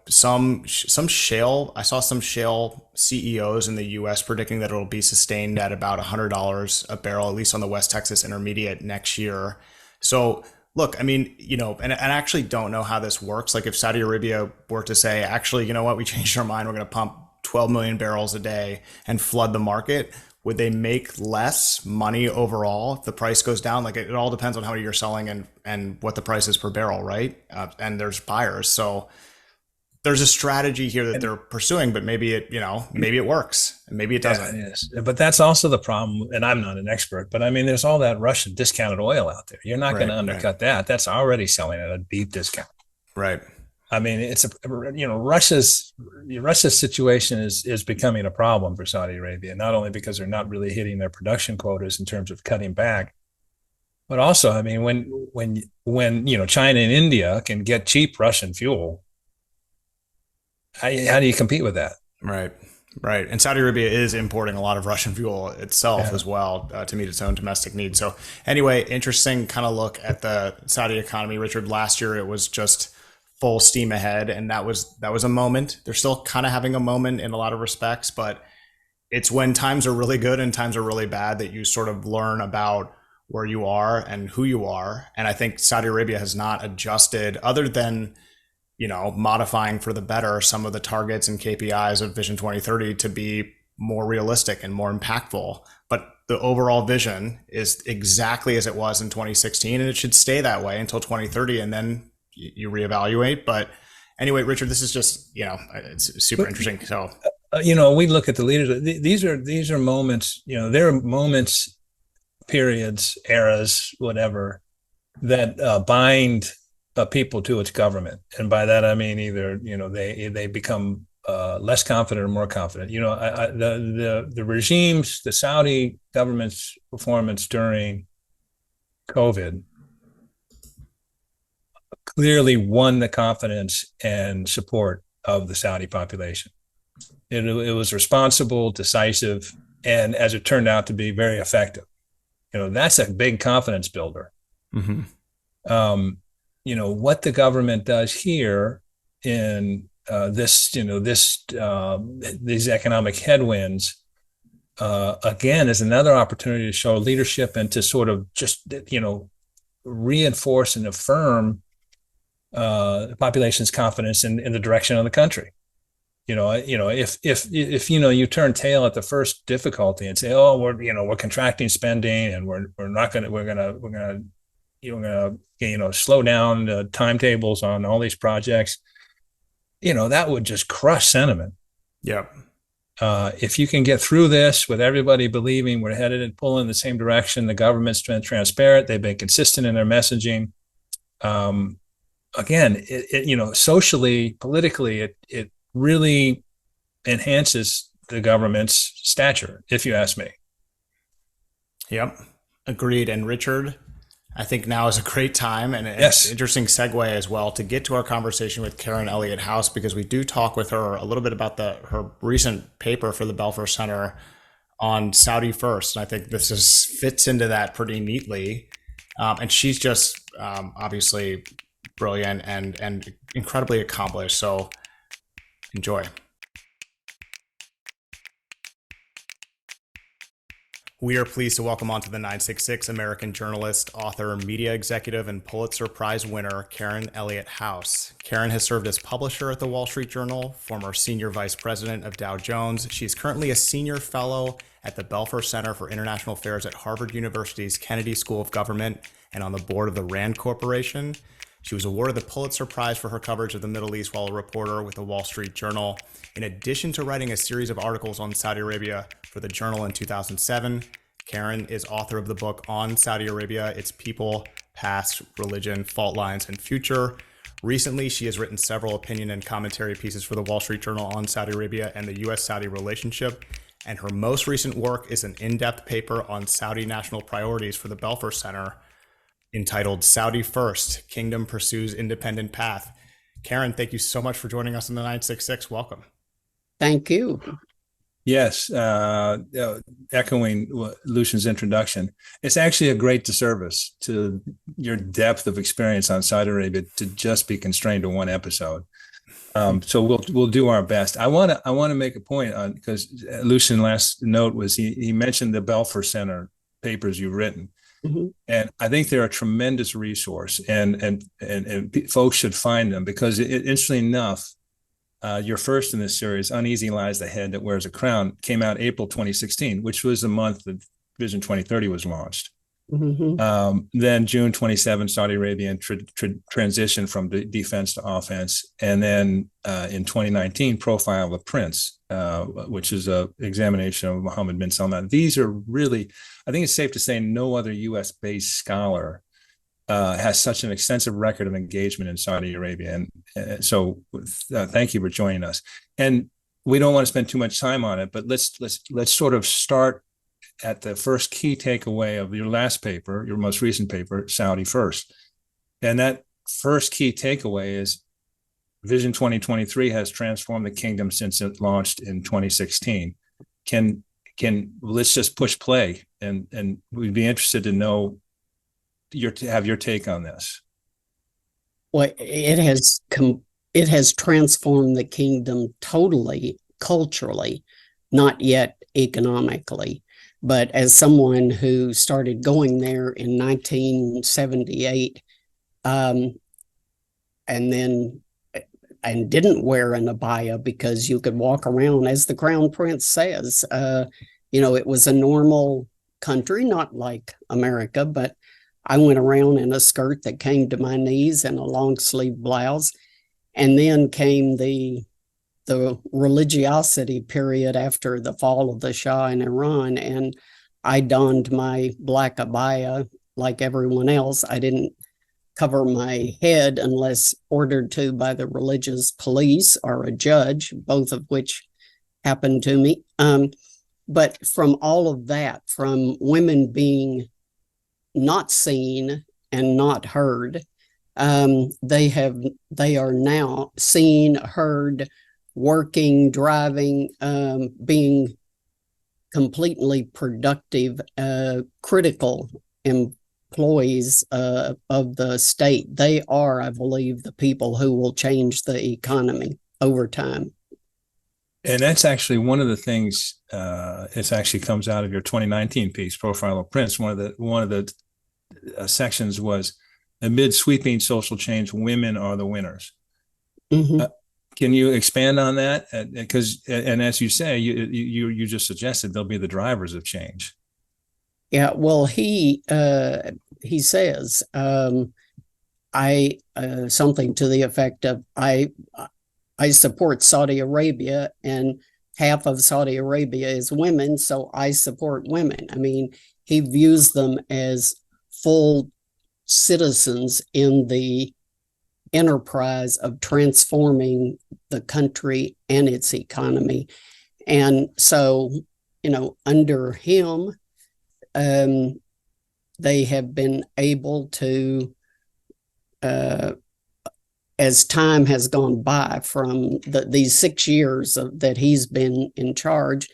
Some shale, I saw some shale CEOs in the U.S. predicting that it'll be sustained at about $100 a barrel, at least on the West Texas Intermediate next year. So look, I mean, and I actually don't know how this works. Like if Saudi Arabia were to say, actually, you know what, we changed our mind, we're going to pump 12 million barrels a day and flood the market, would they make less money overall if the price goes down? Like it all depends on how many you're selling and what the price is per barrel, right? And there's buyers. So there's a strategy here that they're pursuing, but maybe it works and maybe it doesn't. Yeah, yes. But that's also the problem. And I'm not an expert, but I mean, there's all that Russian discounted oil out there. You're not going to undercut that. That's already selling at a deep discount. Right. I mean, Russia's situation is becoming a problem for Saudi Arabia, not only because they're not really hitting their production quotas in terms of cutting back, but also, I mean, when China and India can get cheap Russian fuel, how do you compete with that? Right. Right. And Saudi Arabia is importing a lot of Russian fuel itself as well to meet its own domestic needs. So anyway, interesting kind of look at the Saudi economy. Richard, last year it was just full steam ahead, and that was a moment. They're still kind of having a moment in a lot of respects, but it's when times are really good and times are really bad that you sort of learn about where you are and who you are. And I think Saudi Arabia has not adjusted, other than modifying for the better some of the targets and KPIs of Vision 2030 to be more realistic and more impactful. But the overall vision is exactly as it was in 2016, and it should stay that way until 2030, and then you reevaluate. But anyway, Richard, this is just, it's super interesting. So, we look at the leaders. These are moments, there are moments, periods, eras, whatever, that bind people to its government. And by that, I mean, either, they become less confident or more confident. The regimes, the Saudi government's performance during COVID clearly won the confidence and support of the Saudi population. It was responsible, decisive, and as it turned out to be, very effective. That's a big confidence builder. Mm-hmm. What the government does here in these economic headwinds, again, is another opportunity to show leadership and to sort of just, reinforce and affirm the population's confidence in the direction of the country. If you turn tail at the first difficulty and say, oh, we're contracting spending and we're not going to we're going to slow down the timetables on all these projects, that would just crush sentiment. Yep. If you can get through this with everybody believing we're headed and pulling in the same direction, the government's been transparent, they've been consistent in their messaging. Again, socially, politically, it really enhances the government's stature, if you ask me. Yep. Agreed. And Richard, I think now is a great time and an Yes. interesting segue as well to get to our conversation with Karen Elliott House, because we do talk with her a little bit about her recent paper for the Belfer Center on Saudi First. And I think fits into that pretty neatly. And she's just obviously brilliant and incredibly accomplished. So enjoy. We are pleased to welcome onto the 966 American journalist, author, media executive, and Pulitzer Prize winner, Karen Elliott House. Karen has served as publisher at the Wall Street Journal, former senior vice president of Dow Jones. She is currently a senior fellow at the Belfer Center for International Affairs at Harvard University's Kennedy School of Government and on the board of the RAND Corporation. She was awarded the Pulitzer Prize for her coverage of the Middle East while a reporter with the Wall Street Journal. In addition to writing a series of articles on Saudi Arabia for the Journal in 2007, Karen is author of the book On Saudi Arabia, Its People, Past, Religion, Fault Lines, and Future. Recently, she has written several opinion and commentary pieces for the Wall Street Journal on Saudi Arabia and the U.S. Saudi relationship. And her most recent work is an in-depth paper on Saudi national priorities for the Belfer Center, entitled Saudi First, Kingdom Pursues Independent Path. Karen, thank you so much for joining us in the 966. Welcome. Thank you. Yes, echoing Lucien's introduction, it's actually a great disservice to your depth of experience on Saudi Arabia to just be constrained to one episode. So we'll do our best. I want to make a point on, because Lucien last note was he mentioned the Belfer Center papers you've written. Mm-hmm. And I think they're a tremendous resource, and folks should find them, because interestingly enough, your first in this series, Uneasy Lies the Head That Wears a Crown, came out April 2016, which was the month that Vision 2030 was launched. Mm-hmm. Then June 27, Saudi Arabia transition from defense to offense. And then in 2019, Profile of the Prince, which is an examination of Mohammed bin Salman. These are really, I think it's safe to say, no other U.S.-based scholar has such an extensive record of engagement in Saudi Arabia. And so thank you for joining us. And we don't want to spend too much time on it, but let's sort of start at the first key takeaway of your last paper, your most recent paper, Saudi First. And that first key takeaway is Vision 2023 has transformed the kingdom since it launched in 2016. Let's just push play, and we'd be interested to know have your take on this. Well, it has transformed the kingdom totally, culturally, not yet economically. But as someone who started going there in 1978, and didn't wear an abaya because you could walk around, as the Crown Prince says, it was a normal country, not like America, but I went around in a skirt that came to my knees and a long sleeve blouse. And then came the religiosity period after the fall of the Shah in Iran, and I donned my black abaya like everyone else. I didn't cover my head unless ordered to by the religious police or a judge, both of which happened to me. But from all of that, from women being not seen and not heard, they are now seen, heard, working, driving, being completely productive, critical employees of the state. They are, I believe, the people who will change the economy over time. And that's actually one of the things. It actually comes out of your 2019 piece, Profile of Prince. One of the sections was, amid sweeping social change, women are the winners. Mhm. Can you expand on that? Because, and as you say, you just suggested they'll be the drivers of change. Yeah, well, he says I something to the effect of I support Saudi Arabia, and half of Saudi Arabia is women, so I support women. I mean, he views them as full citizens in the enterprise of transforming the country and its economy. And so, under him, they have been able to, as time has gone by from these 6 years that he's been in charge,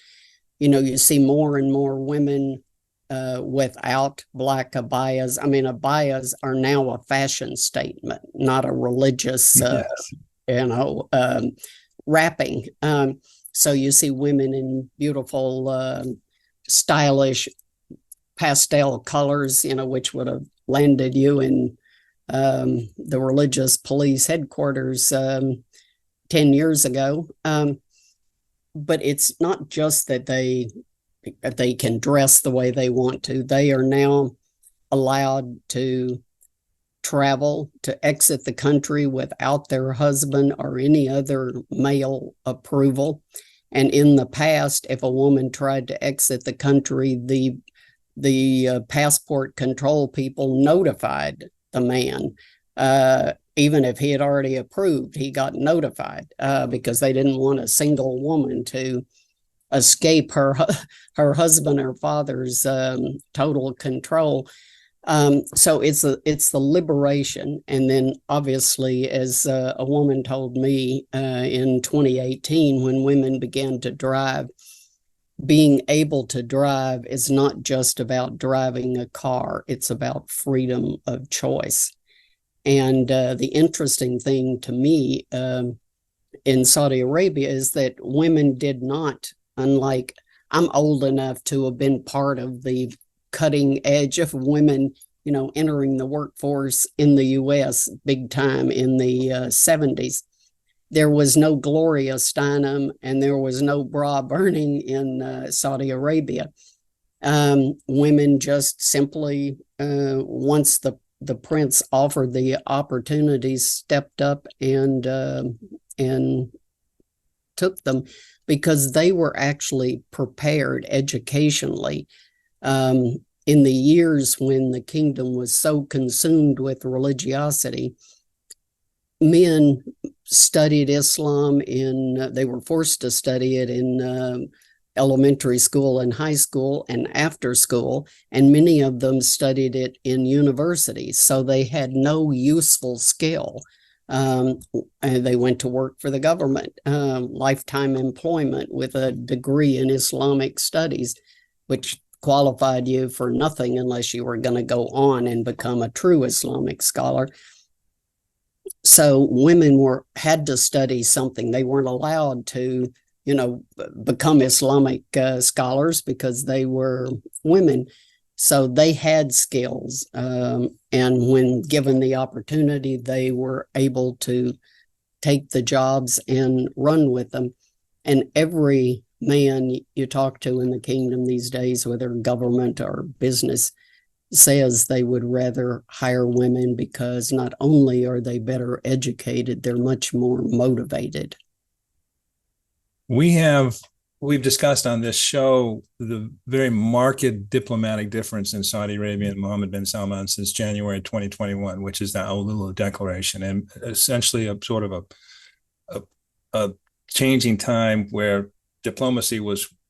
you see more and more women without black abayas. I mean, abayas are now a fashion statement, not a religious, Yes. wrapping. So you see women in beautiful, stylish pastel colors, which would have landed you in the religious police headquarters 10 years ago. But it's not just that they can dress the way they want to. They are now allowed to travel, to exit the country without their husband or any other male approval. And in the past, if a woman tried to exit the country, the passport control people notified the man. Even if he had already approved, he got notified because they didn't want a single woman to escape her husband or father's total control. So it's the liberation. And then obviously, as a woman told me in 2018, when women began to drive, being able to drive is not just about driving a car, it's about freedom of choice. And the interesting thing to me in Saudi Arabia is that women did not, unlike, I'm old enough to have been part of the cutting edge of women, entering the workforce in the U.S. big time in the 70s. There was no Gloria Steinem and there was no bra burning in Saudi Arabia. Women just simply, once the prince offered the opportunities, stepped up and took them because they were actually prepared educationally. In the years when the kingdom was so consumed with religiosity, men studied Islam they were forced to study it in elementary school and high school and after school, and many of them studied it in universities. So they had no useful skill. And they went to work for the government, lifetime employment with a degree in Islamic studies, which qualified you for nothing unless you were going to go on and become a true Islamic scholar. So women had to study something. They weren't allowed to, become Islamic scholars because they were women. So they had skills. And when given the opportunity, they were able to take the jobs and run with them. And every man you talk to in the kingdom these days, whether government or business, says they would rather hire women because not only are they better educated, they're much more motivated. We've discussed on this show the very marked diplomatic difference in Saudi Arabia and Mohammed bin Salman since January 2021, which is the Yallah Declaration, and essentially a sort of a changing time where diplomacy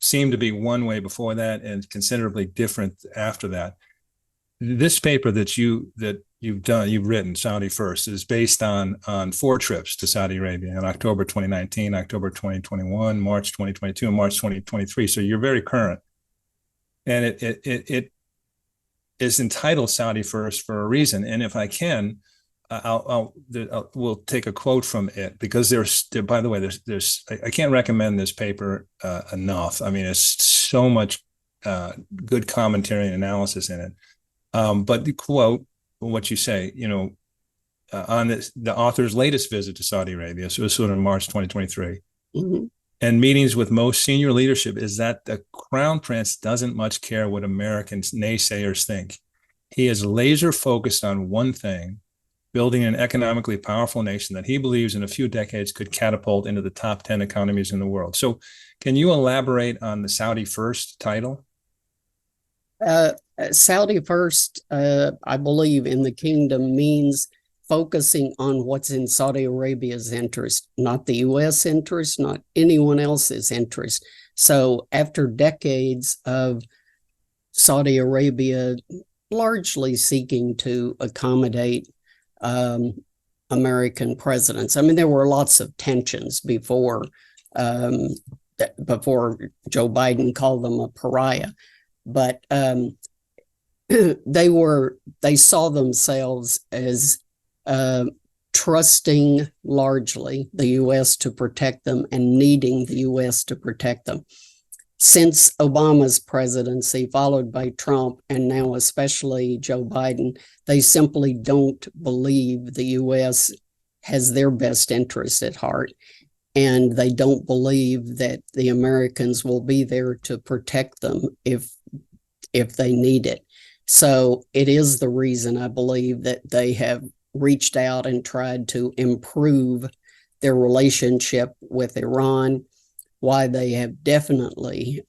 seemed to be one way before that and considerably different after that. This paper that you've written, Saudi First, is based on 4 trips to Saudi Arabia in October 2019, October 2021, March 2022, and March 2023. So you're very current. And it is entitled Saudi First for a reason. And if I can, we'll take a quote from it, because by the way, I can't recommend this paper enough. I mean, it's so much good commentary and analysis in it. But the quote, what you say, on the author's latest visit to Saudi Arabia, so it was sort of in March 2023, Mhm. and meetings with most senior leadership, is that the Crown Prince doesn't much care what American naysayers think. He is laser focused on one thing: building an economically powerful nation that he believes in a few decades could catapult into the top 10 economies in the world. So can you elaborate on the Saudi First title? Saudi First, I believe, in the kingdom means focusing on what's in Saudi Arabia's interest, not the U.S. interest, not anyone else's interest. So after decades of Saudi Arabia largely seeking to accommodate American presidents, I mean, there were lots of tensions before Joe Biden called them a pariah, but they saw themselves as trusting largely the U.S. to protect them and needing the U.S. to protect them. Since Obama's presidency, followed by Trump, and now especially Joe Biden, they simply don't believe the U.S. has their best interest at heart. And they don't believe that the Americans will be there to protect them if they need it. So it is the reason I believe that they have reached out and tried to improve their relationship with Iran, why they have definitely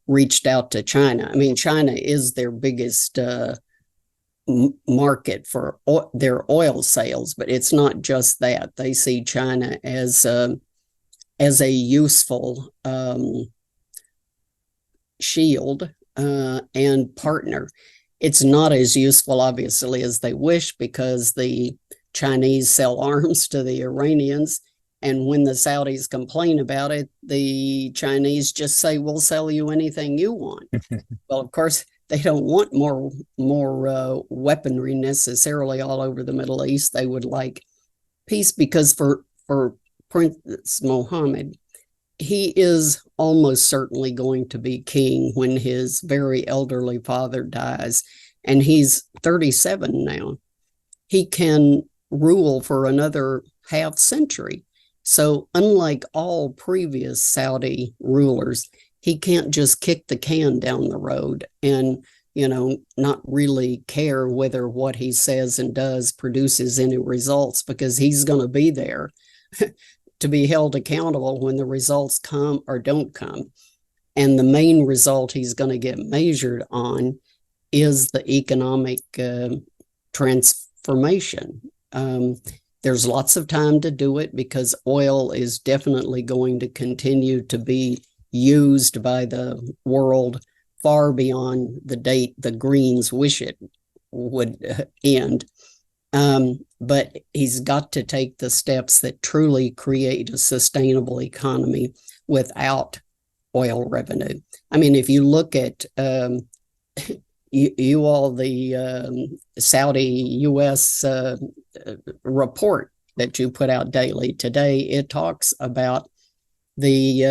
reached out to China. I mean, China is their biggest market for their oil sales, but it's not just that. They see China as a useful shield and partner. It's not as useful, obviously, as they wish, because the Chinese sell arms to the Iranians. And when the Saudis complain about it, the Chinese just say, we'll sell you anything you want. Well, of course, they don't want more weaponry necessarily all over the Middle East. They would like peace, because for Prince Mohammed, he is almost certainly going to be king when his very elderly father dies, and he's 37 now. He can rule for another half century. So unlike all previous Saudi rulers, he can't just kick the can down the road and, not really care whether what he says and does produces any results, because he's going to be there to be held accountable when the results come or don't come. And the main result he's going to get measured on is the economic transformation. There's lots of time to do it, because oil is definitely going to continue to be used by the world far beyond the date the Greens wish it would end. But he's got to take the steps that truly create a sustainable economy without oil revenue. I mean, if you look at the Saudi U.S. report that you put out daily today, it talks about the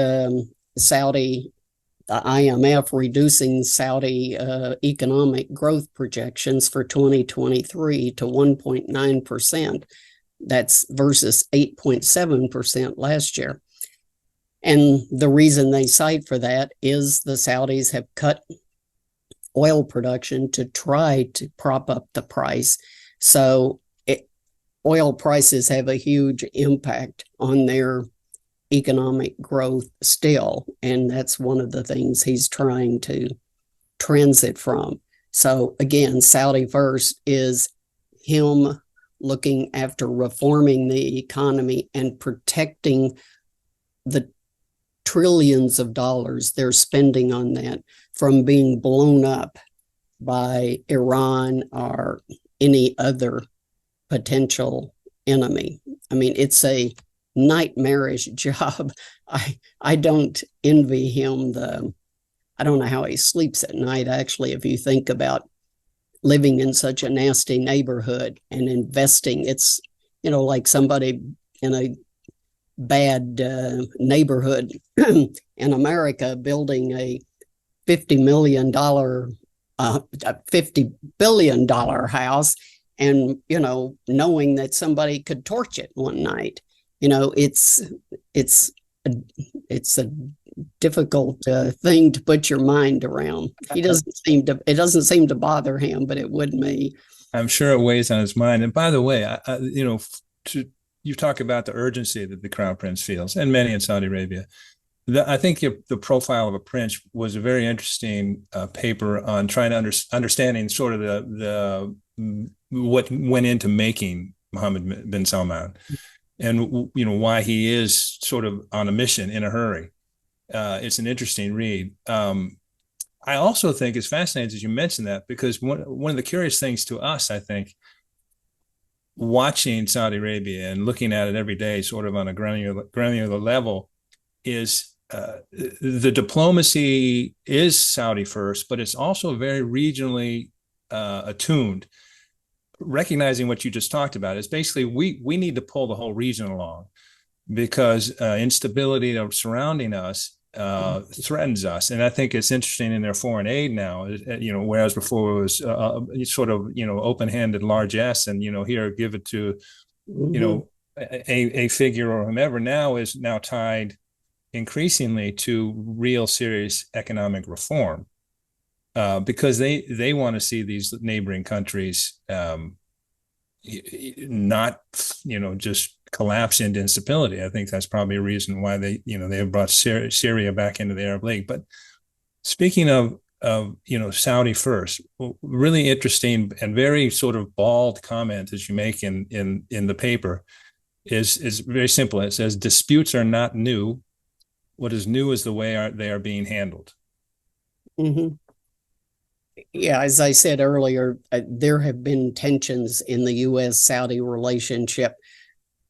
IMF reducing Saudi economic growth projections for 2023 to 1.9%. That's versus 8.7% last year. And the reason they cite for that is the Saudis have cut oil production to try to prop up the price. So oil prices have a huge impact on their economic growth still, and that's one of the things he's trying to transit from. So again, Saudi First is him looking after reforming the economy and protecting the trillions of dollars they're spending on that from being blown up by Iran or any other potential enemy. I mean, it's a nightmarish job. I don't envy him I don't know how he sleeps at night, actually, if you think about living in such a nasty neighborhood and investing. It's, like somebody in a bad neighborhood in America building a $50 million, $50 billion house, and, knowing that somebody could torch it one night. It's a difficult thing to put your mind around. It doesn't seem to bother him, but it would me. I'm sure it weighs on his mind. And by the way, you talk about the urgency that the Crown Prince feels, and many in Saudi Arabia. I think the profile of a prince was a very interesting paper on trying to understanding sort of the what went into making Mohammed bin Salman, and why he is sort of on a mission in a hurry. It's an interesting read. I also think it's fascinating as you mentioned that, because one of the curious things to us, I think, watching Saudi Arabia and looking at it every day, sort of on a granular level, is the diplomacy is Saudi first, but it's also very regionally attuned. Recognizing what you just talked about is basically we need to pull the whole region along, because instability surrounding us threatens us. And I think it's interesting in their foreign aid now, whereas before it was sort of, open-handed largesse, and, here, give it to, a figure or whomever, now is tied increasingly to real serious economic reform, because they want to see these neighboring countries not, just collapse into instability. I think that's probably a reason why they have brought Syria back into the Arab League. But speaking of Saudi first, really interesting and very sort of bald comment as you make in the paper is very simple. It says disputes are not new. What is new is the way they are being handled. Mm-hmm. Yeah, as I said earlier, there have been tensions in the U.S. Saudi relationship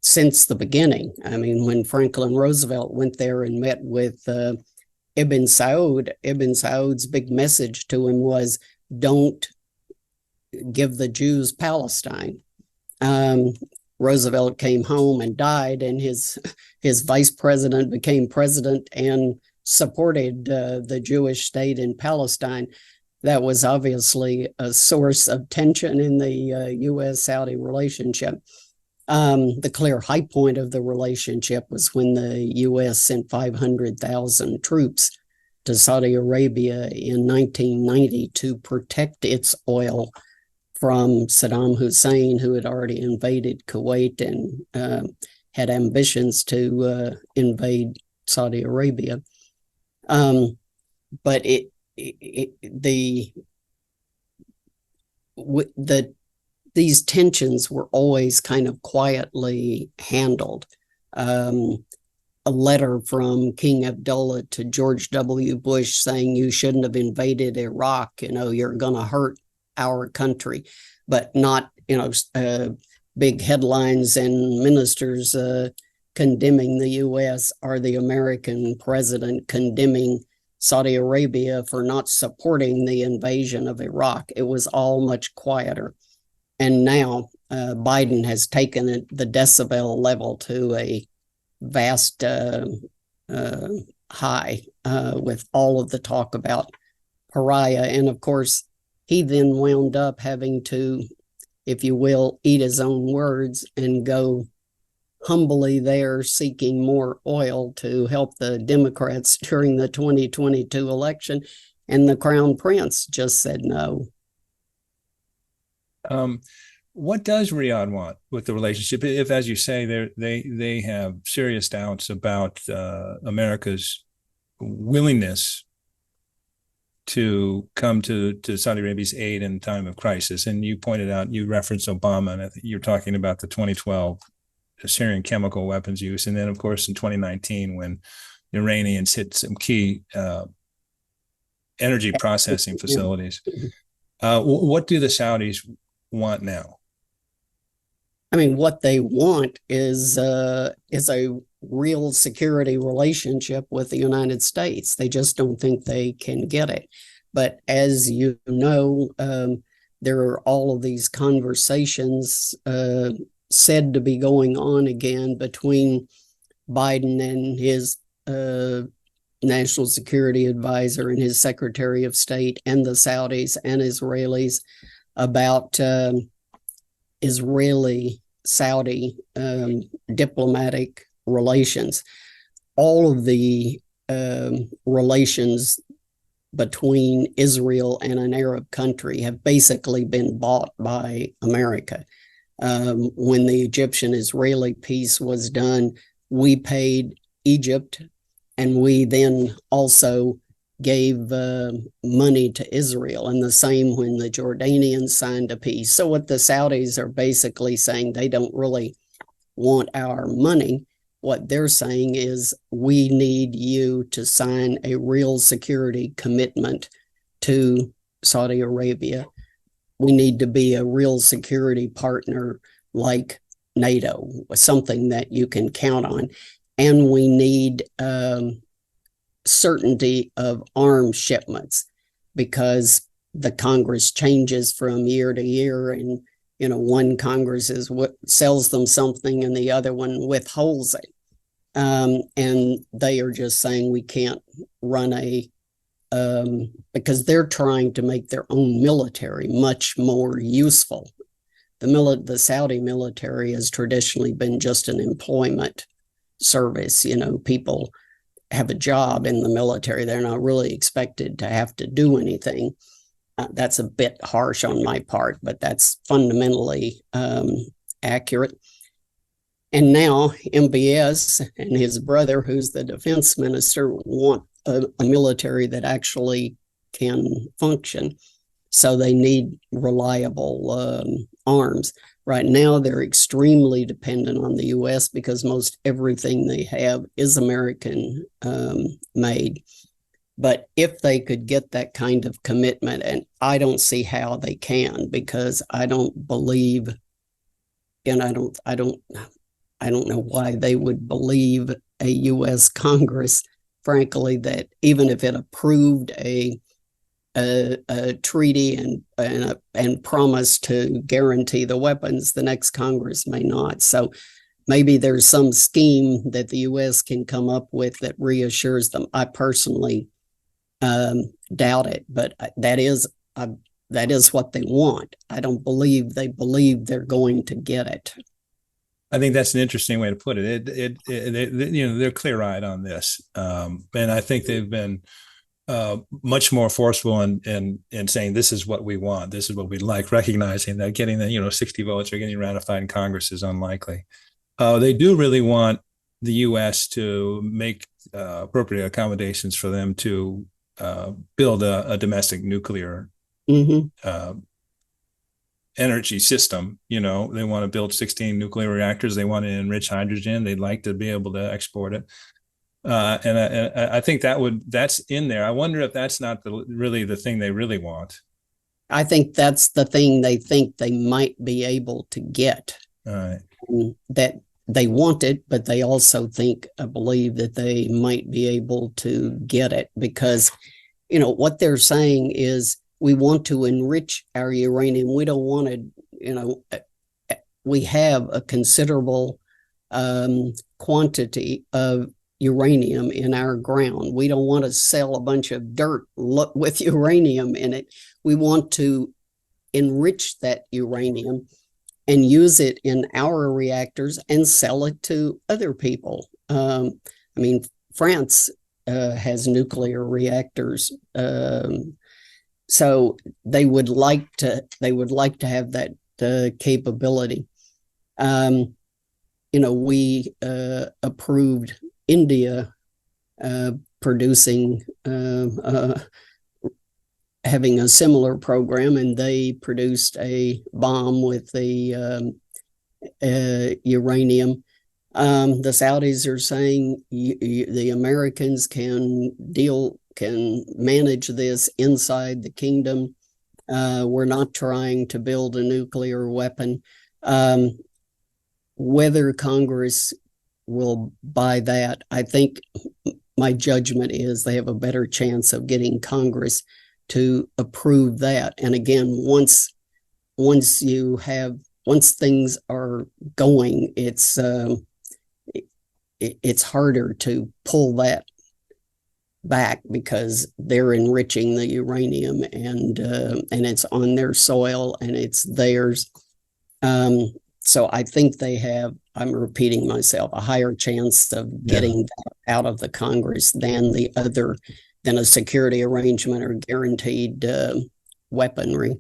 since the beginning. I mean, when Franklin Roosevelt went there and met with Ibn Saud, Ibn Saud's big message to him was, don't give the Jews Palestine. Roosevelt came home and died, and his vice president became president and supported the Jewish state in Palestine. That was obviously a source of tension in the U.S.-Saudi relationship. The clear high point of the relationship was when the U.S. sent 500,000 troops to Saudi Arabia in 1990 to protect its oil from Saddam Hussein, who had already invaded Kuwait and had ambitions to invade Saudi Arabia. But these tensions were always kind of quietly handled. A letter from King Abdullah to George W. Bush saying you shouldn't have invaded Iraq, you're going to hurt our country, but not, big headlines and ministers condemning the U.S. or the American president condemning Saudi Arabia for not supporting the invasion of Iraq. It was all much quieter. And now Biden has taken the decibel level to a vast high with all of the talk about pariah. And of course, he then wound up having to, if you will, eat his own words and go humbly there seeking more oil to help the Democrats during the 2022 election. And the Crown Prince just said no. What does Riyadh want with the relationship? If, as you say, they have serious doubts about America's willingness to come to Saudi Arabia's aid in time of crisis. And you pointed out, you referenced Obama, and I think you're talking about the 2012 Syrian chemical weapons use. And then, of course, in 2019, when the Iranians hit some key energy processing facilities. What do the Saudis want now? I mean, what they want is a real security relationship with the United States. They just don't think they can get it. But as you know, there are all of these conversations said to be going on again between Biden and his national security advisor and his secretary of state and the Saudis and Israelis about Israeli-Saudi diplomatic relations. All of the relations between Israel and an Arab country have basically been bought by America. When the Egyptian-Israeli peace was done, we paid Egypt, and we then also gave money to Israel, and the same when the Jordanians signed a peace. So what the Saudis are basically saying, they don't really want our money. What they're saying is, we need you to sign a real security commitment to Saudi Arabia. We need to be a real security partner like NATO, something that you can count on. And we need certainty of arms shipments, because the Congress changes from year to year, and one Congress is what sells them something and the other one withholds it. And they are just saying we can't run because they're trying to make their own military much more useful. The Saudi military has traditionally been just an employment service. People have a job in the military. They're not really expected to have to do anything. That's a bit harsh on my part, but that's fundamentally accurate. And now MBS and his brother, who's the defense minister, want a military that actually can function. So they need reliable arms. Right now, they're extremely dependent on the U.S. because most everything they have is American made. But if they could get that kind of commitment, and I don't see how they can, because I don't believe, and I don't know why they would believe a U.S. Congress, frankly, that even if it approved a treaty and promised to guarantee the weapons, the next Congress may not. So maybe there's some scheme that the U.S. can come up with that reassures them. I personally doubt it, but that is what they want. I don't believe they believe they're going to get it. I think that's an interesting way to put it. They're clear-eyed on this, and I think they've been much more forceful in saying this is what we want, this is what we like, recognizing that getting the 60 votes or getting ratified in Congress is unlikely. They do really want the U.S. to make appropriate accommodations for them to build a domestic nuclear energy system. They want to build 16 nuclear reactors. They want to enrich hydrogen. They'd like to be able to export it. And I think that's in there. I wonder if that's not really the thing they really want. I think that's the thing they think they might be able to get. All right. That they want it, but they also believe that they might be able to get it, because, what they're saying is, we want to enrich our uranium. We don't want to, we have a considerable quantity of uranium in our ground. We don't want to sell a bunch of dirt with uranium in it. We want to enrich that uranium and use it in our reactors and sell it to other people. France has nuclear reactors. So they would like to have that capability. We approved India producing, having a similar program, and they produced a bomb with the uranium. The Saudis are saying the Americans can manage this inside the kingdom. We're not trying to build a nuclear weapon. Whether Congress will buy that, I think my judgment is they have a better chance of getting Congress to approve that. And again, once once things are going, it's harder to pull that back because they're enriching the uranium and it's on their soil and it's theirs. So I think they have, I'm repeating myself, a higher chance of getting that out of the Congress than a security arrangement or guaranteed weaponry.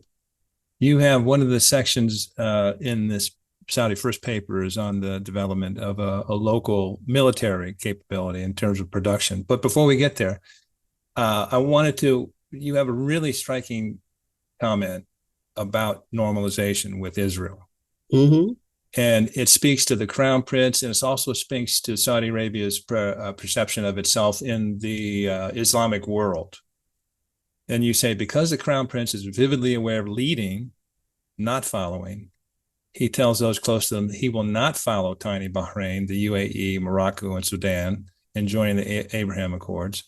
You have one of the sections in this Saudi first paper is on the development of a local military capability in terms of production. But before we get there, you have a really striking comment about normalization with Israel. Mm-hmm. And it speaks to the crown prince, and it also speaks to Saudi Arabia's perception of itself in the Islamic world. And you say, because the crown prince is vividly aware of leading, not following, he tells those close to him he will not follow tiny Bahrain, the UAE, Morocco, and Sudan, and joining the Abraham Accords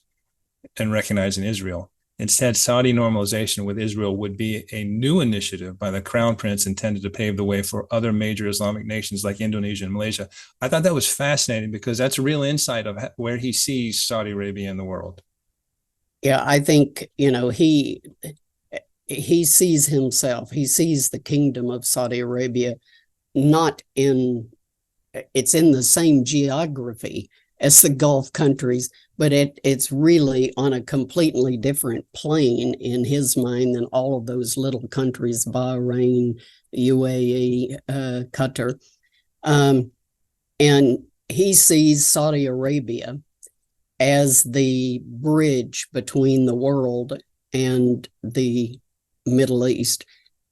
and recognizing Israel. Instead, Saudi normalization with Israel would be a new initiative by the crown prince intended to pave the way for other major Islamic nations like Indonesia and Malaysia. I thought that was fascinating because that's a real insight of where he sees Saudi Arabia in the world. Yeah, I think, he sees himself, he sees the kingdom of Saudi Arabia it's in the same geography as the Gulf countries, but it's really on a completely different plane in his mind than all of those little countries, Bahrain, UAE, Qatar. And he sees Saudi Arabia as the bridge between the world and the Middle East,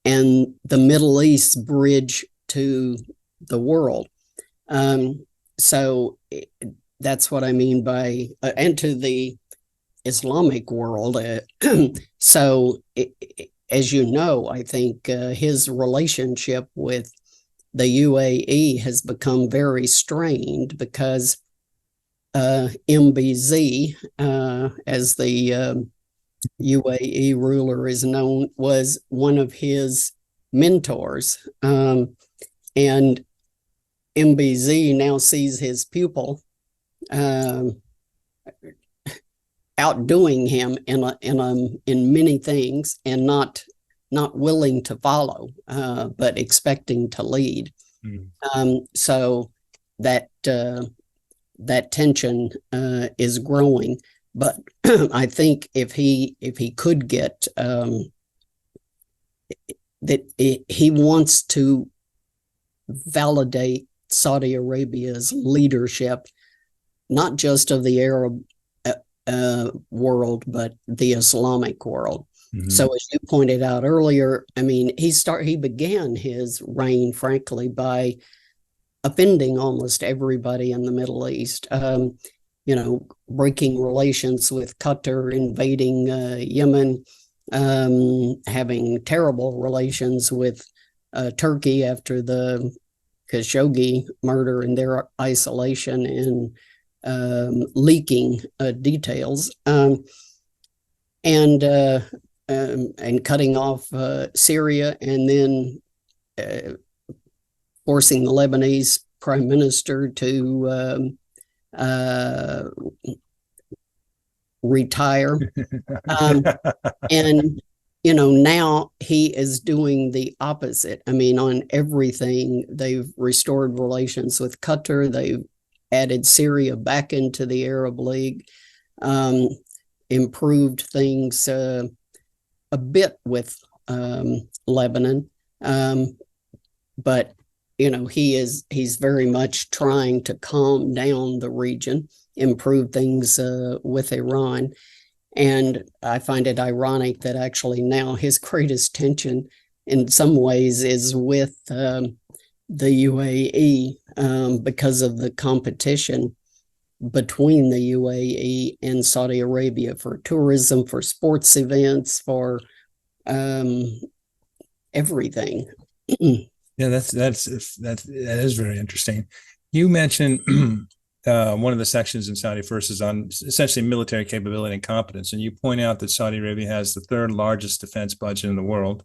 and the Middle East bridge to the world. So that's what I mean by, and to the Islamic world. So as you know, I think his relationship with the UAE has become very strained because MBZ, as the UAE ruler is known, was one of his mentors. And MBZ now sees his pupil outdoing him in many things, and not willing to follow, but expecting to lead. So that tension is growing. But I think if he could get that he wants to validate Saudi Arabia's leadership, not just of the Arab world, but the Islamic world. Mm-hmm. So as you pointed out earlier, I mean, he began his reign, frankly, by offending almost everybody in the Middle East. Breaking relations with Qatar, invading Yemen, having terrible relations with Turkey after the Khashoggi murder and their isolation, and leaking details, and cutting off Syria, and then forcing the Lebanese prime minister to retire. And now he is doing the opposite. I mean, on everything, they've restored relations with Qatar. They've added Syria back into the Arab League, improved things a bit with Lebanon. But, he's very much trying to calm down the region, improve things with Iran. And I find it ironic that actually now his greatest tension in some ways is with the UAE, because of the competition between the UAE and Saudi Arabia for tourism, for sports events, for everything. Yeah, that is very interesting. You mentioned one of the sections in Saudi first is on essentially military capability and competence, and you point out that Saudi Arabia has the third largest defense budget in the world,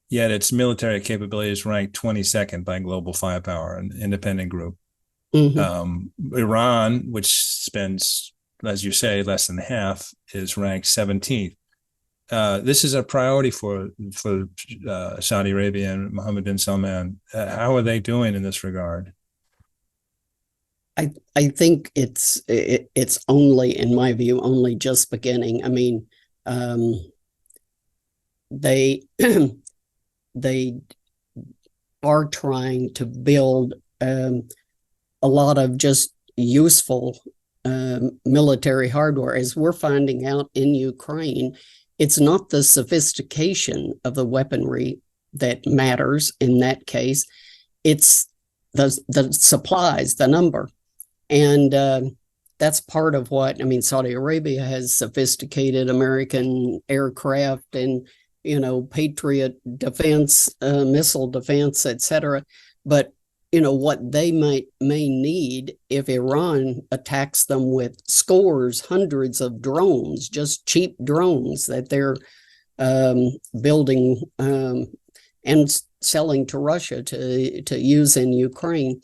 yet its military capability is ranked 22nd by Global Firepower, an independent group. Iran, which spends, as you say, less than half, is ranked 17th. This is a priority for Saudi Arabia and Mohammed bin Salman. How are they doing in this regard? I think it's only, in my view, only just beginning. I mean, they they are trying to build a lot of just useful military hardware. As we're finding out in Ukraine, it's not the sophistication of the weaponry that matters in that case. It's the supplies, the number. And that's part of what, I mean, Saudi Arabia has sophisticated American aircraft and, Patriot defense, missile defense, et cetera. But, what they may need if Iran attacks them with scores, hundreds of drones, just cheap drones that they're building and selling to Russia to use in Ukraine.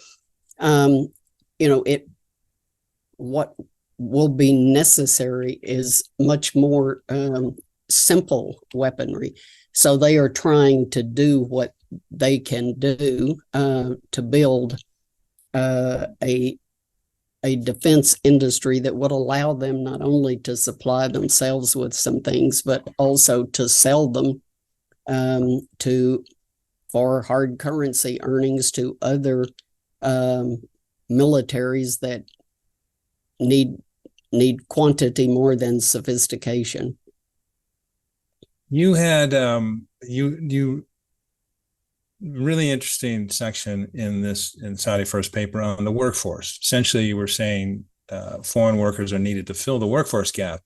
What will be necessary is much more simple weaponry. So they are trying to do what they can do to build a defense industry that would allow them not only to supply themselves with some things, but also to sell them for hard currency earnings to other militaries that need quantity more than sophistication. You had you really interesting section in Saudi First paper on the workforce. Essentially, you were saying foreign workers are needed to fill the workforce gap,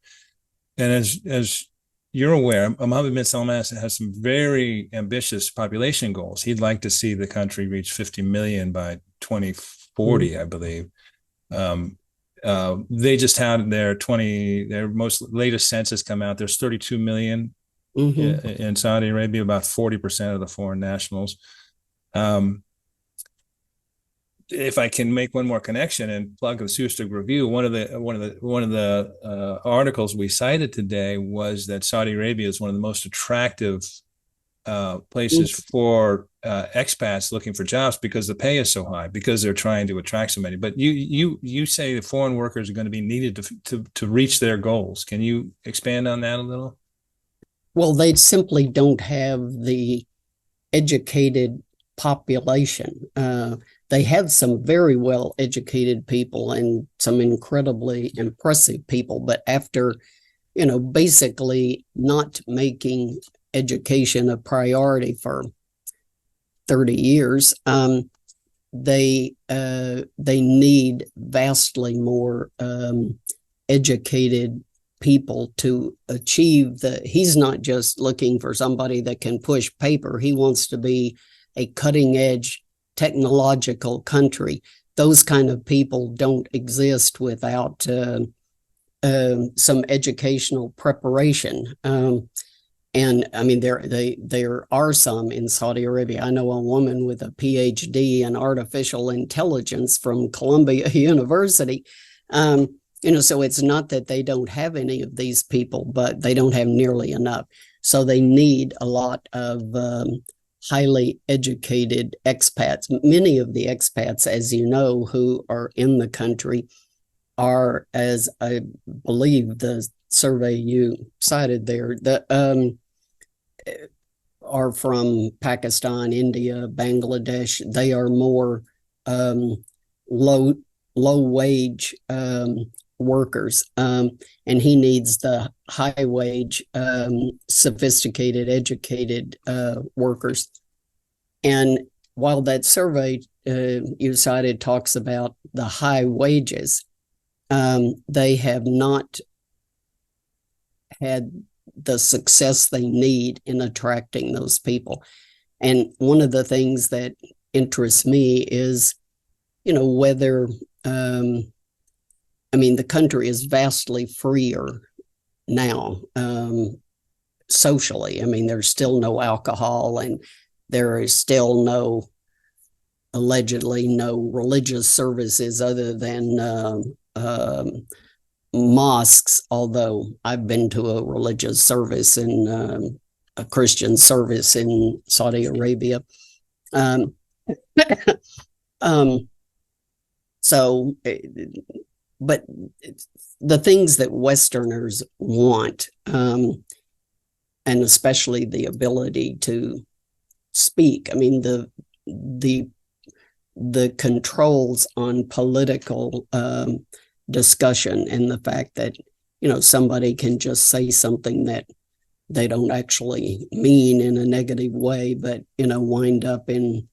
and as you're aware, Mohammed bin Salman has some very ambitious population goals. He'd like to see the country reach 50 million by 2040, I believe. They just had their most latest census come out. There's 32 million in Saudi Arabia, about 40% of the foreign nationals. If I can make one more connection and plug the Susterg Review, one of the articles we cited today was that Saudi Arabia is one of the most attractive places for expats looking for jobs because the pay is so high, because they're trying to attract so many. But you say the foreign workers are going to be needed to reach their goals. Can you expand on that a little? Well, they simply don't have the educated population. They have some very well educated people and some incredibly impressive people, but after, basically not making education a priority for 30 years, they need vastly more educated people to achieve he's not just looking for somebody that can push paper. He wants to be a cutting edge technological country. Those kind of people don't exist without some educational preparation. And I mean, there are some in Saudi Arabia. I know a woman with a PhD in artificial intelligence from Columbia University. So it's not that they don't have any of these people, but they don't have nearly enough. So they need a lot of highly educated expats. Many of the expats, as you know, who are in the country are, as I believe the survey you cited there, are from Pakistan, India, Bangladesh. They are more low wage workers, and he needs the high wage, sophisticated, educated workers. And while that survey you cited talks about the high wages, they have not had the success they need in attracting those people. And one of the things that interests me is, whether the country is vastly freer now. socially. I mean, there's still no alcohol, and there is still allegedly no religious services other than mosques, although I've been to a religious service in a Christian service in Saudi Arabia. Um, um, so, but the things that Westerners want, and especially the ability to speak. I mean, the controls on political discussion, and the fact that, somebody can just say something that they don't actually mean in a negative way, but, wind up in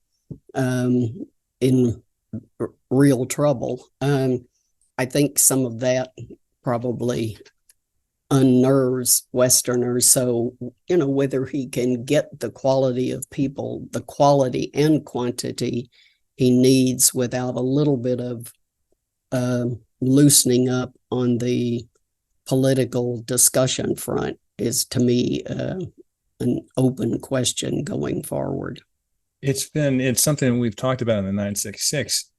real trouble. I think some of that probably unnerves Westerners. So, whether he can get the quality of people, the quality and quantity he needs without a little bit of loosening up on the political discussion front is, to me, an open question going forward. It's something we've talked about in the 966.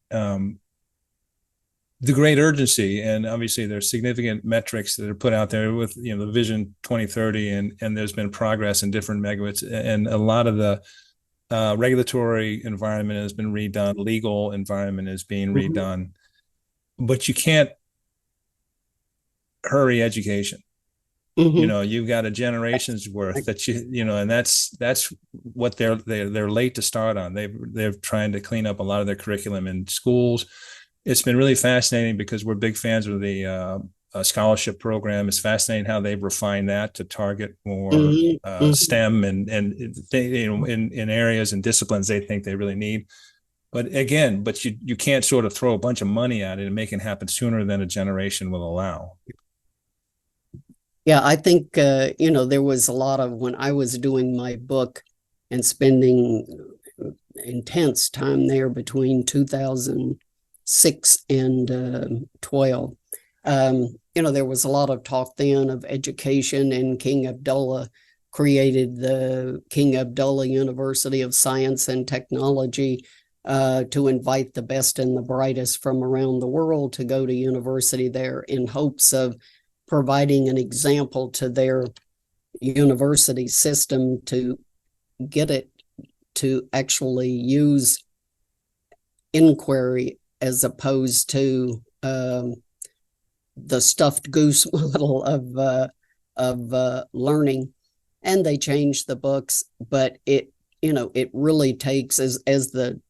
The great urgency, and obviously there's significant metrics that are put out there with the Vision 2030, and there's been progress in different megawatts, and a lot of the regulatory environment has been redone, legal environment is being redone, but you can't hurry education. You've got a generation's worth that and that's what they're late to start on. They're trying to clean up a lot of their curriculum in schools. It's been really fascinating because we're big fans of the scholarship program. It's fascinating how they've refined that to target more STEM and in areas and disciplines they think they really need. But again, you can't sort of throw a bunch of money at it and make it happen sooner than a generation will allow. Yeah, I think, there was a lot of, when I was doing my book and spending intense time there between 2006 and 12, there was a lot of talk then of education, and King Abdullah created the King Abdullah University of Science and Technology to invite the best and the brightest from around the world to go to university there, in hopes of providing an example to their university system to get it to actually use inquiry as opposed to the stuffed goose model of learning. And they changed the books, but it really takes, as the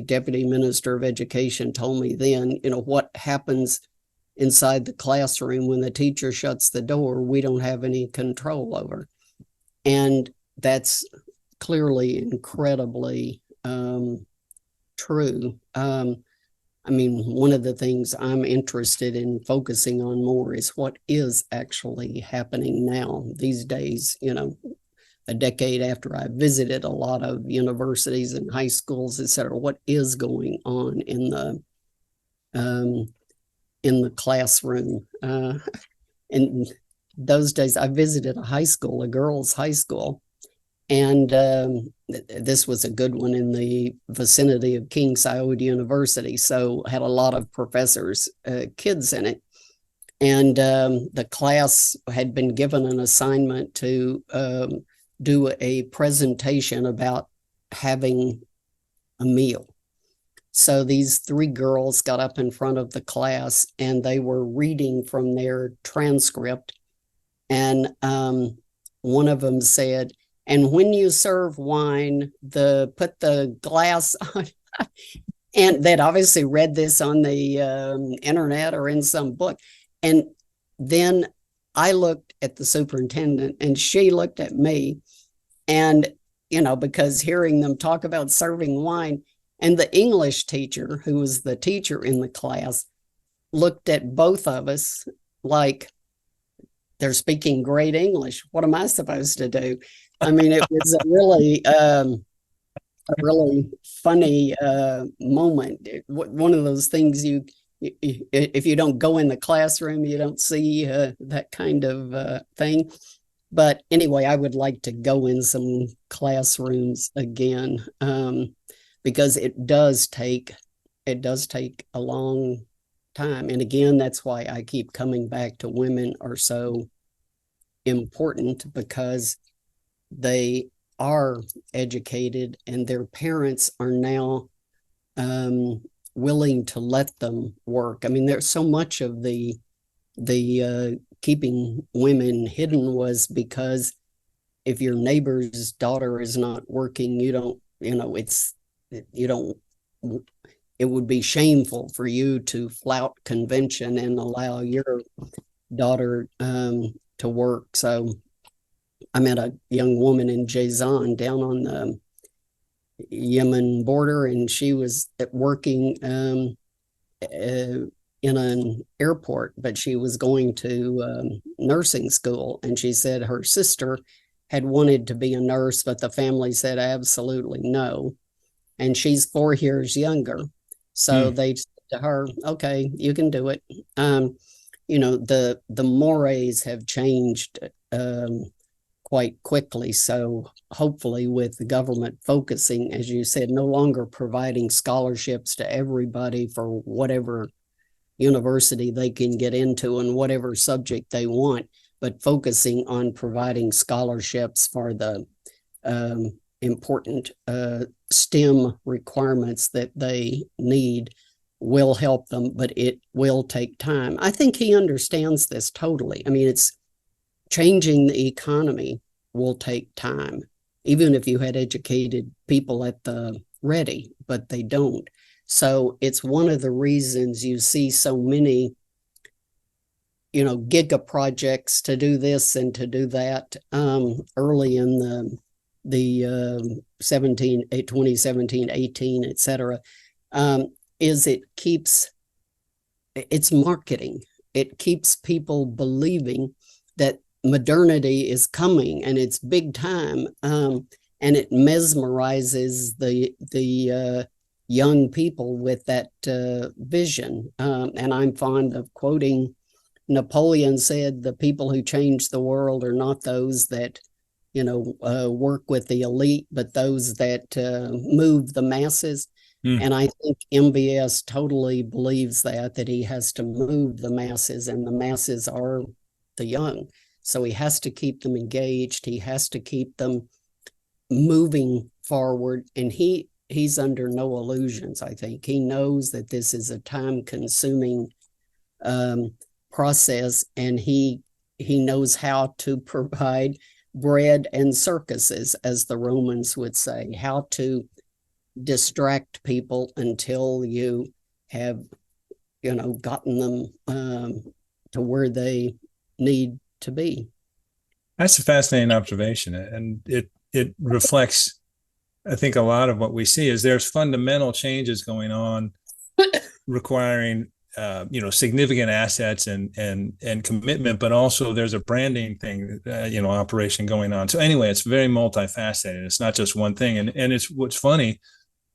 deputy minister of education told me then, what happens inside the classroom when the teacher shuts the door, we don't have any control over. And that's clearly incredibly true. I mean, one of the things I'm interested in focusing on more is what is actually happening now these days. A decade after I visited a lot of universities and high schools, et cetera, what is going on in the classroom? In those days, I visited a high school, a girls' high school, and this was a good one in the vicinity of King Saud University, so had a lot of professors, kids in it. And the class had been given an assignment to do a presentation about having a meal. So these three girls got up in front of the class, and they were reading from their transcript. And one of them said, "And when you serve wine, put the glass on." And they'd obviously read this on the internet or in some book. And then I looked at the superintendent, and she looked at me, and, because hearing them talk about serving wine, and the English teacher, who was the teacher in the class, looked at both of us like, they're speaking great English. What am I supposed to do? I mean, it was a really funny moment. One of those things if you don't go in the classroom, you don't see that kind of thing. But anyway, I would like to go in some classrooms again, because it does take a long time. And again, that's why I keep coming back to women are so important, because they are educated and their parents are now willing to let them work. I mean, there's so much of the keeping women hidden was because if your neighbor's daughter is not working, you don't, you don't, it would be shameful for you to flout convention and allow your daughter to work. So I met a young woman in Jazan down on the Yemen border, and she was working in an airport, but she was going to nursing school. And she said her sister had wanted to be a nurse, but the family said absolutely no. And she's 4 years younger. So they said to her, okay, you can do it. The mores have changed quite quickly. So hopefully with the government focusing, as you said, no longer providing scholarships to everybody for whatever university they can get into and whatever subject they want, but focusing on providing scholarships for the important STEM requirements that they need will help them, but it will take time. I think he understands this totally. I mean, it's changing the economy will take time, even if you had educated people at the ready, but they don't. So it's one of the reasons you see so many, giga projects to do this and to do that early in the 2017, 18, et cetera, is it's marketing. It keeps people believing that modernity is coming and it's big time, and it mesmerizes the young people with that vision. And I'm fond of quoting Napoleon said, the people who change the world are not those that work with the elite, but those that move the masses. And I think MBS totally believes that he has to move the masses, and the masses are the young. So he has to keep them engaged. He has to keep them moving forward. And he's under no illusions, I think. He knows that this is a time-consuming process, and he knows how to provide bread and circuses, as the Romans would say, how to distract people until you have, gotten them to where they need to be. That's a fascinating observation, and it reflects, I think, a lot of what we see is there's fundamental changes going on requiring significant assets and commitment, but also there's a branding thing, operation going on. So anyway, it's very multifaceted. It's not just one thing. And it's what's funny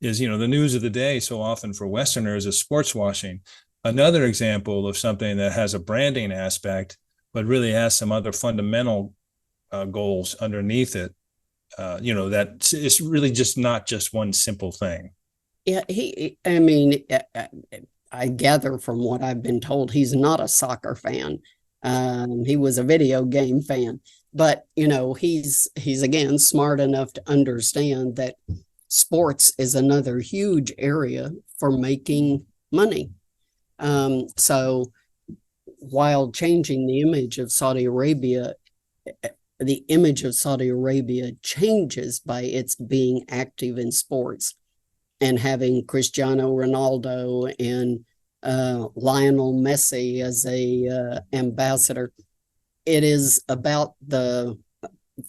is, the news of the day so often for Westerners is sports washing. Another example of something that has a branding aspect, but really has some other fundamental goals underneath it. That it's really just not just one simple thing. Yeah, I gather from what I've been told, he's not a soccer fan. He was a video game fan, but he's again smart enough to understand that sports is another huge area for making money. So while changing the image of Saudi Arabia, the image of Saudi Arabia changes by its being active in sports and having Cristiano Ronaldo and Lionel Messi as a ambassador. It is about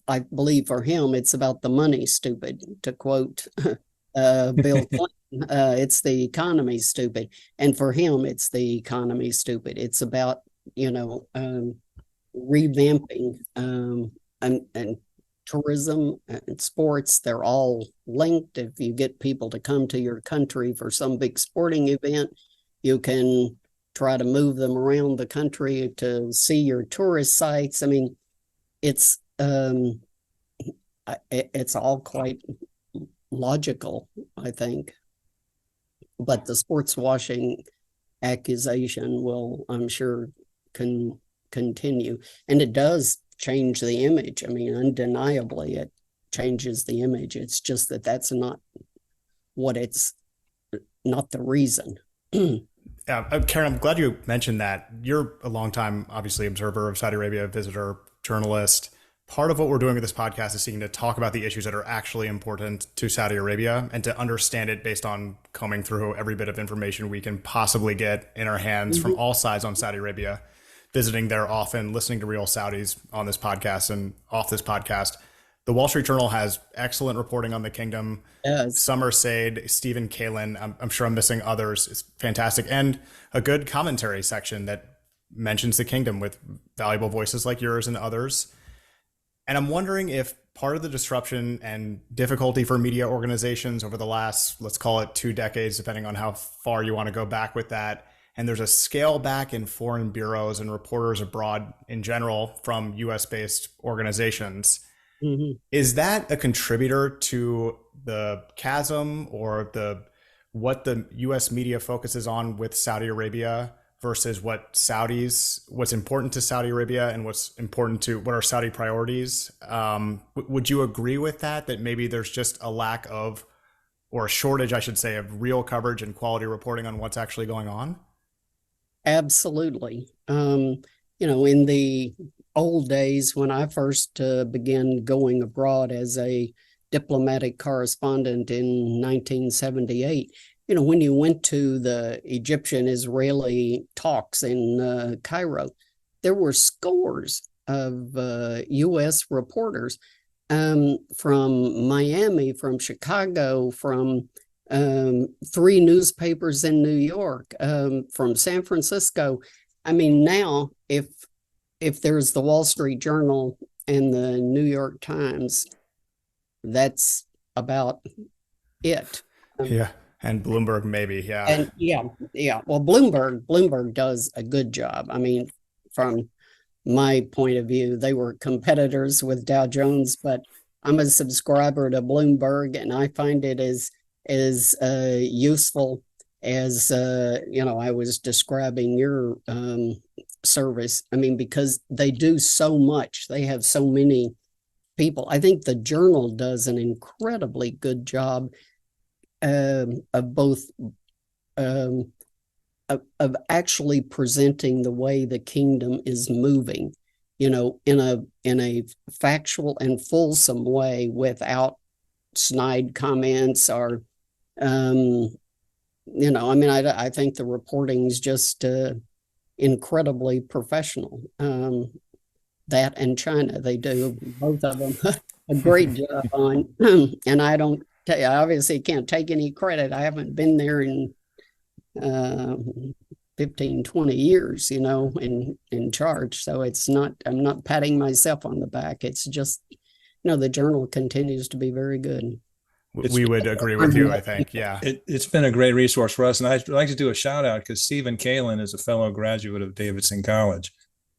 I believe for him, it's about the money, stupid, to quote Bill Clinton. It's the economy, stupid. And for him, it's the economy, stupid. It's about, revamping and tourism and sports. They're all linked. If you get people to come to your country for some big sporting event, you can try to move them around the country to see your tourist sites. I mean, it's it's all quite logical, I think. But the sports washing accusation will, I'm sure, continue. And it does change the image. I mean, undeniably, it changes the image. It's just that that's not the reason. Karen, I'm glad you mentioned that. You're a longtime, obviously, observer of Saudi Arabia, visitor, journalist. Part of what we're doing with this podcast is seeking to talk about the issues that are actually important to Saudi Arabia and to understand it based on combing through every bit of information we can possibly get in our hands from all sides on Saudi Arabia, visiting there often, listening to real Saudis on this podcast and off this podcast. The Wall Street Journal has excellent reporting on the kingdom. Yes. Summer Said, Stephen Kalin, I'm sure I'm missing others. It's fantastic. And a good commentary section that mentions the kingdom with valuable voices like yours and others. And I'm wondering if part of the disruption and difficulty for media organizations over the last, let's call it 2 decades, depending on how far you want to go back with that, and there's a scale back in foreign bureaus and reporters abroad in general from U.S. based organizations. Is that a contributor to the chasm or what the U.S. media focuses on with Saudi Arabia versus what's important to Saudi Arabia and what are Saudi priorities? Would you agree with that maybe there's just a lack of, or a shortage, I should say, of real coverage and quality reporting on what's actually going on? Absolutely. In the old days when I first began going abroad as a diplomatic correspondent in 1978, when you went to the Egyptian-Israeli talks in Cairo, there were scores of U.S. reporters from Miami, from Chicago, from 3 newspapers in New York, from San Francisco. I mean, now if there's the Wall Street Journal and the New York Times, that's about it. Yeah. And Bloomberg, maybe. Yeah. And yeah. Well, Bloomberg does a good job. I mean, from my point of view, they were competitors with Dow Jones, but I'm a subscriber to Bloomberg, and I find it as useful as I was describing your service. I mean, because they do so much. They have so many people. I think the Journal does an incredibly good job of both of actually presenting the way the kingdom is moving, in a factual and fulsome way without snide comments or I think the reporting is just incredibly professional. That and China, they do, both of them, a great job on. And I obviously can't take any credit. I haven't been there in 15, 20 years, in charge. So I'm not patting myself on the back. It's just, the Journal continues to be very good. We would agree with you, I think. Yeah. It's been a great resource for us. And I'd like to do a shout out because Stephen Kalin is a fellow graduate of Davidson College.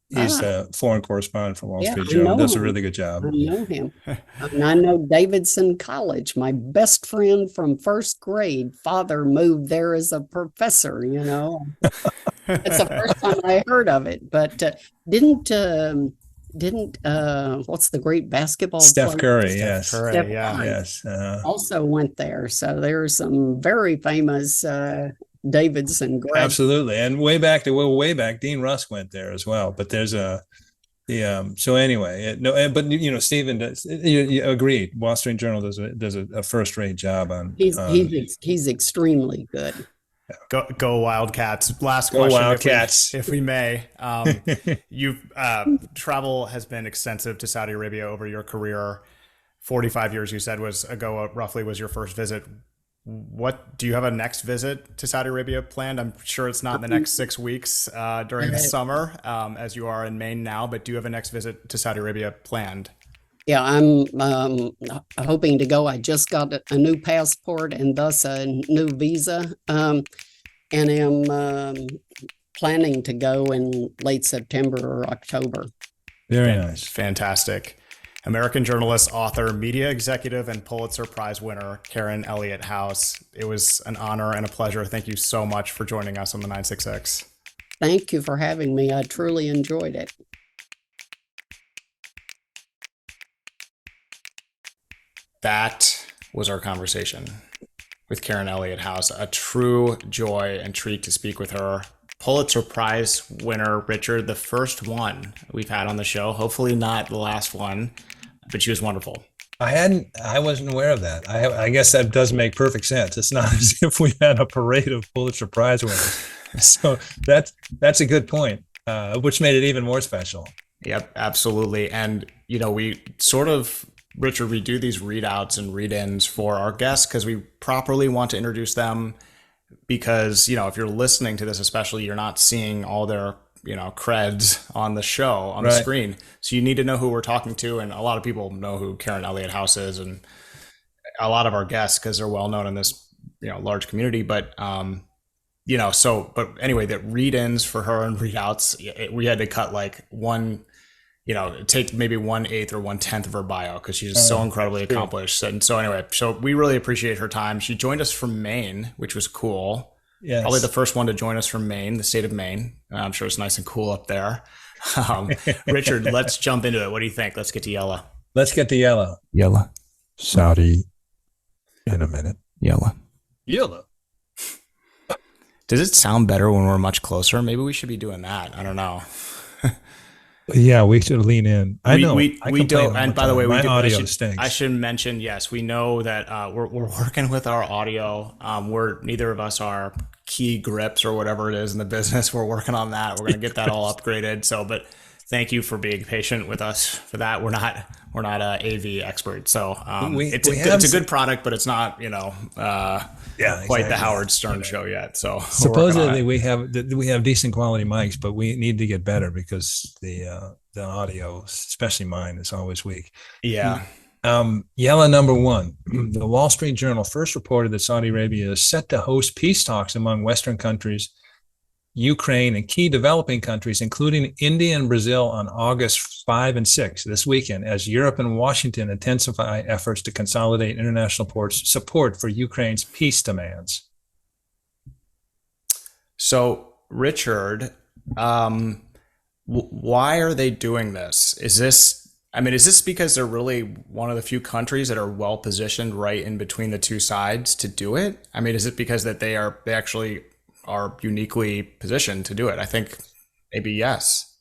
He's a foreign correspondent for Wall Street Journal. Does a really good job. I know him. And I know Davidson College. My best friend from first grade, father moved there as a professor, It's the first time I heard of it. But didn't what's the great basketball Steph player? Curry, yes. Curry, Steph yeah. Curry Yes. also went there. So there are some very famous Davidson graduates. Absolutely. And way back, Dean Rusk went there as well. But there's so anyway, but Stephen does, you agreed. Wall Street Journal does a first-rate job on. He's extremely good. Go Wildcats. Last Go question, Wildcats. if we may. Travel has been extensive to Saudi Arabia over your career. 45 years, you said, roughly was your first visit. What do you have a next visit to Saudi Arabia planned? I'm sure it's not in the next 6 weeks during the summer, as you are in Maine now, but do you have a next visit to Saudi Arabia planned? Yeah, I'm hoping to go. I just got a new passport and thus a new visa, and am planning to go in late September or October. Very nice. Fantastic. American journalist, author, media executive, and Pulitzer Prize winner, Karen Elliott House. It was an honor and a pleasure. Thank you so much for joining us on the 966. Thank you for having me. I truly enjoyed it. That was our conversation with Karen Elliott House. A true joy and treat to speak with her. Pulitzer Prize winner, Richard, the first one we've had on the show. Hopefully not the last one, but she was wonderful. I wasn't aware of that. I guess that does make perfect sense. It's not as if we had a parade of Pulitzer Prize winners. So that's a good point, which made it even more special. Yep, absolutely. And, we sort of, Richard, we do these readouts and read-ins for our guests because we properly want to introduce them because, if you're listening to this, especially, you're not seeing all their, creds on the show, on the screen. So you need to know who we're talking to. And a lot of people know who Karen Elliott House is and a lot of our guests because they're well known in this, large community. But, but anyway, the read-ins for her and readouts, we had to cut like one, take maybe 1/8 or 1/10 of her bio because she's so incredibly accomplished. And so anyway, so we really appreciate her time. She joined us from Maine, which was cool. Yes. Probably the first one to join us from Maine, the state of Maine. I'm sure it's nice and cool up there. Richard, let's jump into it. What do you think? Let's get to Yallah. Let's get to Yallah. Yallah. Saudi in a minute. Yallah. Yallah. Does it sound better when we're much closer? Maybe we should be doing that. I don't know. Yeah, we should lean in. I know. We don't. And by the way, audio stinks. I should mention, yes, we know that we're working with our audio. Neither of us are key grips or whatever it is in the business. We're working on that. We're going to get that all upgraded. So, but thank you for being patient with us for that. We're not AV experts. So it's a good product, but it's not, quite the Howard Stern show yet. So supposedly we have decent quality mics, but we need to get better because the audio, especially mine, is always weak. Yeah. Yallah number one. The Wall Street Journal first reported that Saudi Arabia is set to host peace talks among Western countries, Ukraine, and key developing countries, including India and Brazil, on August 5 and 6 this weekend, as Europe and Washington intensify efforts to consolidate international support for Ukraine's peace demands. So, Richard, why are they doing this? Is this because they're really one of the few countries that are well positioned right in between the two sides to do it? Is it because that they actually are uniquely positioned to do it? I think maybe yes.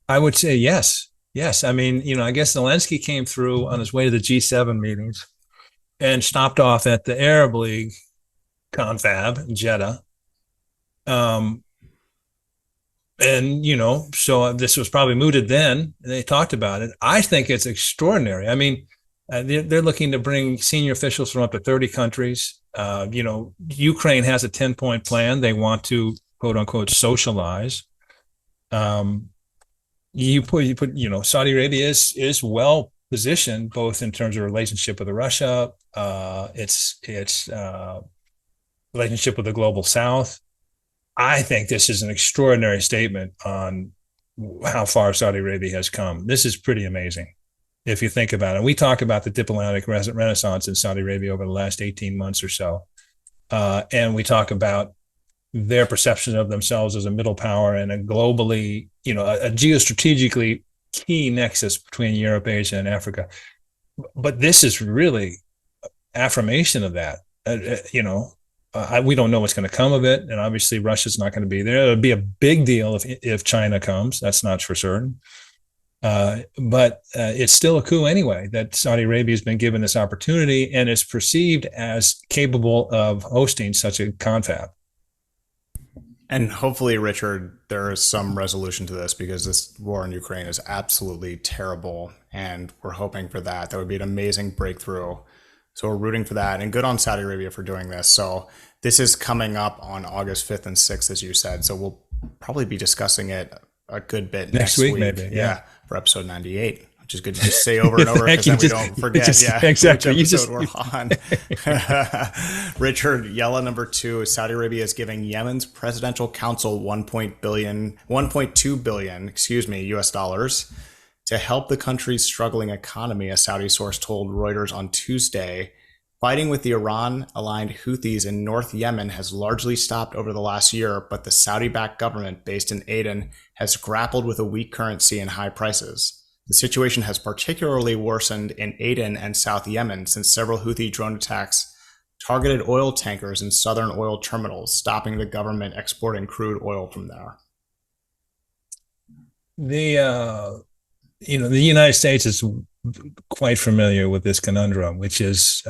I would say yes. Yes. I guess Zelensky came through on his way to the G7 meetings and stopped off at the Arab League confab in Jeddah. So this was probably mooted then. And they talked about it. I think it's extraordinary. They're looking to bring senior officials from up to 30 countries. Ukraine has a 10-point plan. They want to, quote unquote, socialize. Saudi Arabia is well positioned, both in terms of relationship with Russia, its relationship with the global South. I think this is an extraordinary statement on how far Saudi Arabia has come. This is pretty amazing if you think about it. We talk about the diplomatic renaissance in Saudi Arabia over the last 18 months or so. And we talk about their perception of themselves as a middle power and a globally, a geostrategically key nexus between Europe, Asia, and Africa. But this is really affirmation of that. We don't know what's going to come of it. And obviously Russia's not going to be there. It'll be a big deal if China comes. That's not for certain. But it's still a coup anyway that Saudi Arabia has been given this opportunity and is perceived as capable of hosting such a confab. And hopefully, Richard, there is some resolution to this because this war in Ukraine is absolutely terrible. And we're hoping for that. That would be an amazing breakthrough. So we're rooting for that, and good on Saudi Arabia for doing this. So this is coming up on August 5th and 6th, as you said. So we'll probably be discussing it a good bit next week. Maybe. Yeah. For episode 98, which is good to just say over and over because then we don't forget. Exactly. Which episode we're on. Richard, Yallah number 2, Saudi Arabia is giving Yemen's presidential council $1.2 billion, US dollars to help the country's struggling economy, a Saudi source told Reuters on Tuesday. Fighting with the Iran-aligned Houthis in North Yemen has largely stopped over the last year, but the Saudi-backed government based in Aden has grappled with a weak currency and high prices. The situation has particularly worsened in Aden and South Yemen since several Houthi drone attacks targeted oil tankers in southern oil terminals, stopping the government exporting crude oil from there. The United States is quite familiar with this conundrum, which is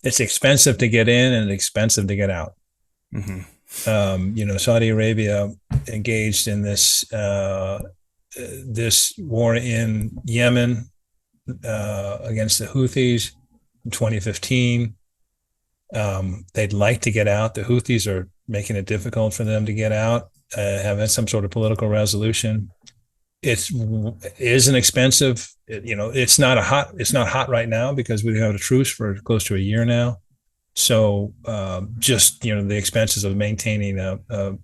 it's expensive to get in and expensive to get out. Saudi Arabia engaged in this war in Yemen against the Houthis in 2015. They'd like to get out. The Houthis are making it difficult for them to get out, have some sort of political resolution. It isn't expensive. It's not hot right now because we've had a truce for close to a year now. So the expenses of maintaining a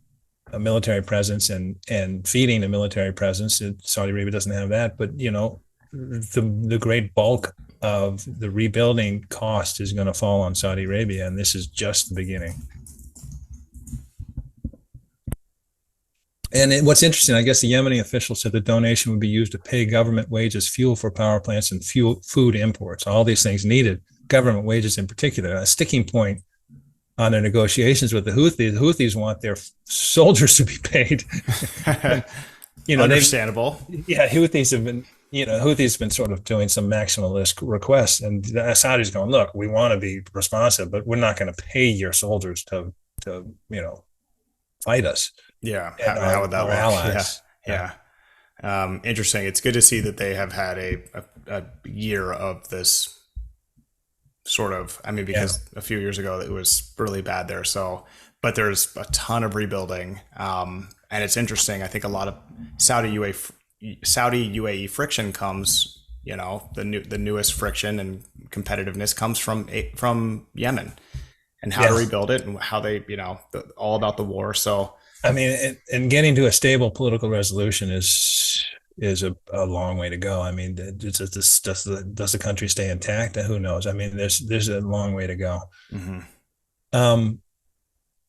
military presence and feeding a military presence, Saudi Arabia doesn't have that. But the great bulk of the rebuilding cost is going to fall on Saudi Arabia, and this is just the beginning. And what's interesting, I guess the Yemeni officials said the donation would be used to pay government wages, fuel for power plants, and food imports. All these things needed, government wages in particular. A sticking point on their negotiations with the Houthis. The Houthis want their soldiers to be paid. Understandable. Houthis have been sort of doing some maximalist requests, and the Saudis going, look, we want to be responsive, but we're not going to pay your soldiers to fight us. Yeah, how would that work? Allies. Yeah. Interesting. It's good to see that they have had a year of this sort of, because a few years ago it was really bad there. So, but there's a ton of rebuilding. And it's interesting. I think a lot of Saudi UAE friction comes, the newest friction and competitiveness comes from Yemen and how to rebuild it and how they, all about the war. So, and getting to a stable political resolution is a long way to go. Does the country stay intact? Who knows? There's a long way to go.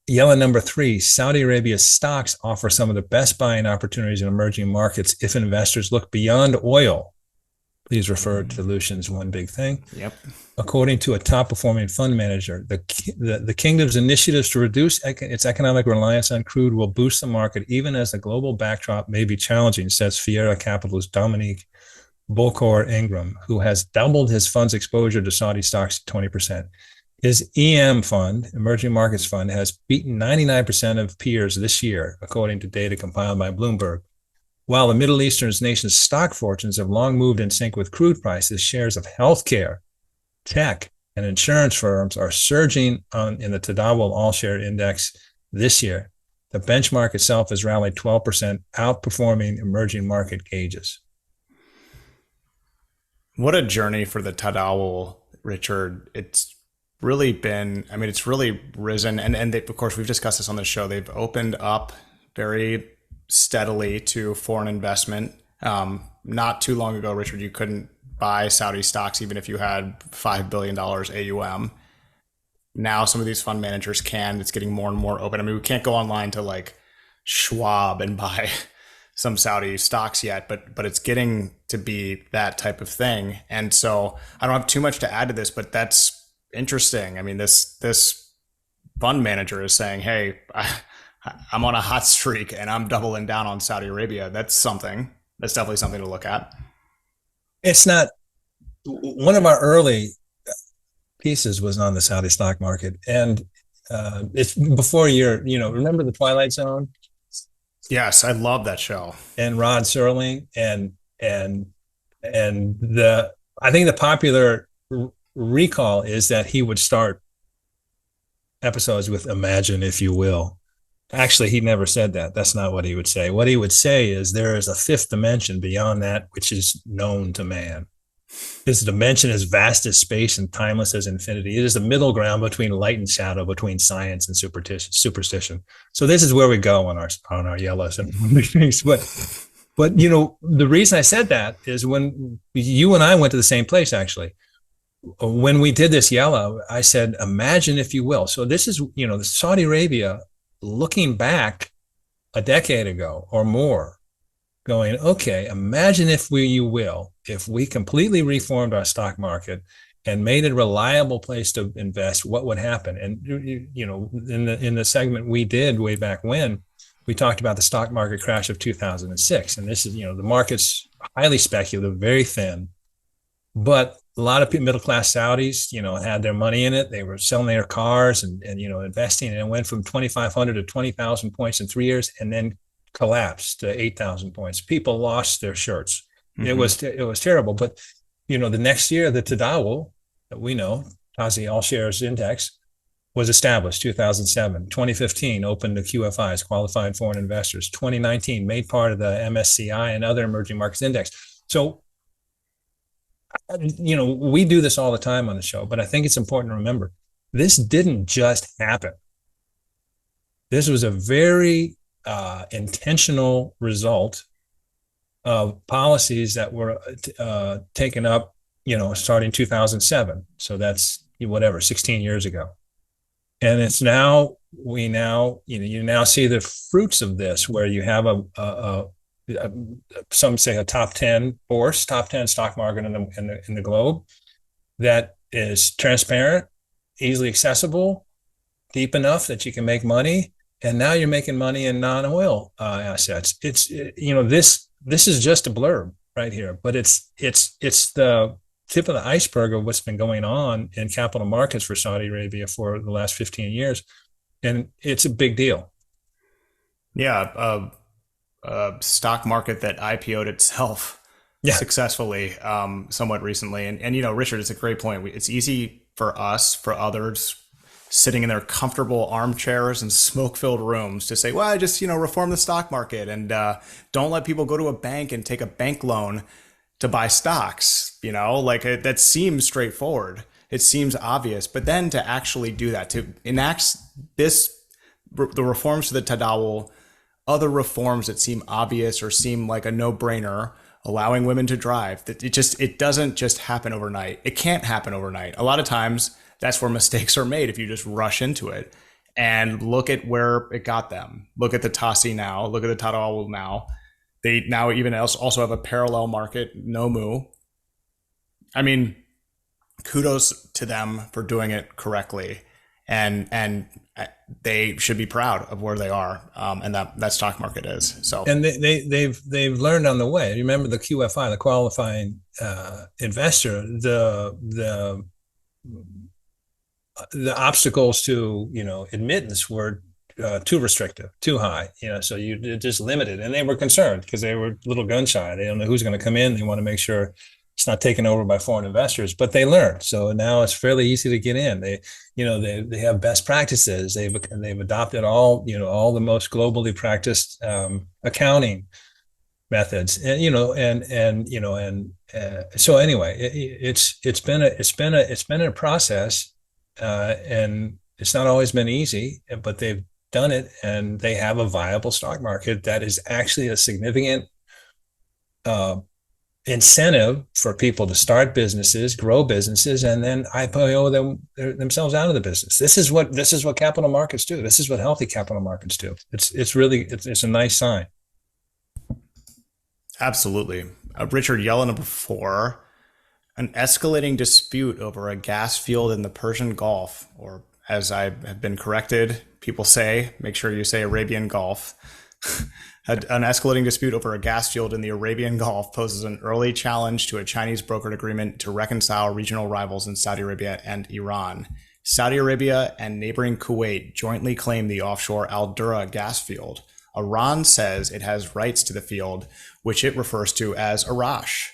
Yallah number 3, Saudi Arabia's stocks offer some of the best buying opportunities in emerging markets if investors look beyond oil. Please refer to Lucien's One Big Thing. Yep. According to a top-performing fund manager, the kingdom's initiatives to reduce its economic reliance on crude will boost the market even as the global backdrop may be challenging, says Fiera Capital's Dominique Bokor Ingram, who has doubled his fund's exposure to Saudi stocks to 20%. His EM fund, Emerging Markets Fund, has beaten 99% of peers this year, according to data compiled by Bloomberg. While the Middle Eastern nations' stock fortunes have long moved in sync with crude prices, shares of healthcare, tech, and insurance firms are surging in the Tadawul All-Share Index this year. The benchmark itself has rallied 12%, outperforming emerging market gauges. What a journey for the Tadawul, Richard. It's really been, it's really risen. And they, of course, we've discussed this on the show. They've opened up very steadily to foreign investment. Not too long ago, Richard, you couldn't buy Saudi stocks even if you had $5 billion AUM. Now some of these fund managers can. It's getting more and more open. We can't go online to like Schwab and buy some Saudi stocks yet, but it's getting to be that type of thing. And so I don't have too much to add to this, but that's interesting. This fund manager is saying, hey, I'm on a hot streak and I'm doubling down on Saudi Arabia. That's definitely something to look at. It's not one of our early pieces was on the Saudi stock market, and it's before remember the Twilight Zone? Yes, I love that show. And Rod Serling and I think the popular recall is that he would start episodes with "Imagine, if you will." Actually, he never said that. That's not what he would say. What he would say is there is a fifth dimension beyond that which is known to man. This dimension is vast as space and timeless as infinity. It is the middle ground between light and shadow, between science and superstition. So this is where we go on our Yallah and things. But But the reason I said that is when you and I went to the same place, actually, when we did this Yallah, I said, imagine if you will. So this is, the Saudi Arabia looking back a decade ago or more, going, okay, imagine if we completely reformed our stock market and made it a reliable place to invest, what would happen? And in the segment we did way back when, we talked about the stock market crash of 2006, and this is the market's highly speculative, very thin, but a lot of middle class Saudis, had their money in it. They were selling their cars and investing, and it went from 2,500 to 20,000 points in 3 years, and then collapsed to 8,000 points. People lost their shirts. Mm-hmm. It was terrible. But the next year, the Tadawul that we know, Tazi All Shares Index, was established. 2007, 2015 opened to QFIs, qualified foreign investors. 2019 made part of the MSCI and other emerging markets index. So we do this all the time on the show, but I think it's important to remember this didn't just happen. This was a very intentional result of policies that were taken up, starting 2007. So that's 16 years ago. And it's now, you now see the fruits of this, where you have some say a top 10 stock market in the globe that is transparent, easily accessible, deep enough that you can make money. And now you're making money in non-oil assets. It's this is just a blurb right here, but it's the tip of the iceberg of what's been going on in capital markets for Saudi Arabia for the last 15 years, and it's a big deal. Yeah, stock market that IPO'd itself successfully somewhat recently. And Richard, it's a great point. It's easy for us, for others sitting in their comfortable armchairs and smoke-filled rooms to say, well, I just, reform the stock market and don't let people go to a bank and take a bank loan to buy stocks. That seems straightforward. It seems obvious. But then to actually do that, to enact the reforms to the Tadawul, other reforms that seem obvious or seem like a no-brainer, allowing women to drive, it doesn't just happen overnight. It can't happen overnight. A lot of times that's where mistakes are made if you just rush into it. And look at where it got them. Look at the Tasi now. Look at the Tadawul now. They now even also have a parallel market, Nomu. I mean, kudos to them for doing it correctly. And they should be proud of where they are, and that stock market is. So, and they've learned on the way. Remember the QFI, the qualifying investor, the obstacles to admittance were too restrictive, too high. So you just limited, and they were concerned because they were a little gun shy. They don't know who's going to come in. They want to make sure it's not taken over by foreign investors, but they learned. So now it's fairly easy to get in. They have best practices. They've adopted all the most globally practiced accounting methods, so anyway, it's been a process, and it's not always been easy, but they've done it, and they have a viable stock market that is actually a significant incentive for people to start businesses, grow businesses, and then IPO themselves out of the business. This is what capital markets do. This is what healthy capital markets do. It's really a nice sign. Absolutely. Richard, Yallah number 4, an escalating dispute over a gas field in the Persian Gulf, or as I have been corrected, people say, make sure you say Arabian Gulf. An escalating dispute over a gas field in the Arabian Gulf poses an early challenge to a Chinese brokered agreement to reconcile regional rivals in Saudi Arabia and Iran. Saudi Arabia and neighboring Kuwait jointly claim the offshore Al Dura gas field. Iran says it has rights to the field, which it refers to as Arash.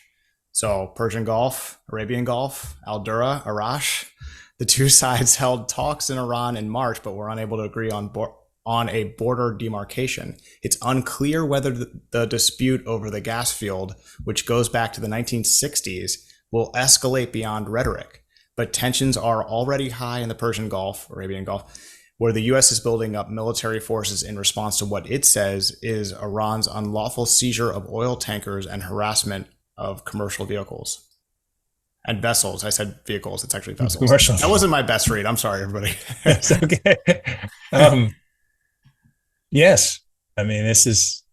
So Persian Gulf, Arabian Gulf, Al Dura, Arash. The two sides held talks in Iran in March, but were unable to agree on a border demarcation. It's unclear whether the dispute over the gas field, which goes back to the 1960s, will escalate beyond rhetoric. But tensions are already high in the Persian Gulf, Arabian Gulf, where the U.S. is building up military forces in response to what it says is Iran's unlawful seizure of oil tankers and harassment of commercial vehicles. And vessels. I said vehicles. It's actually vessels. Commercial. That wasn't my best read. I'm sorry, everybody. It's okay. Yes. I mean, it is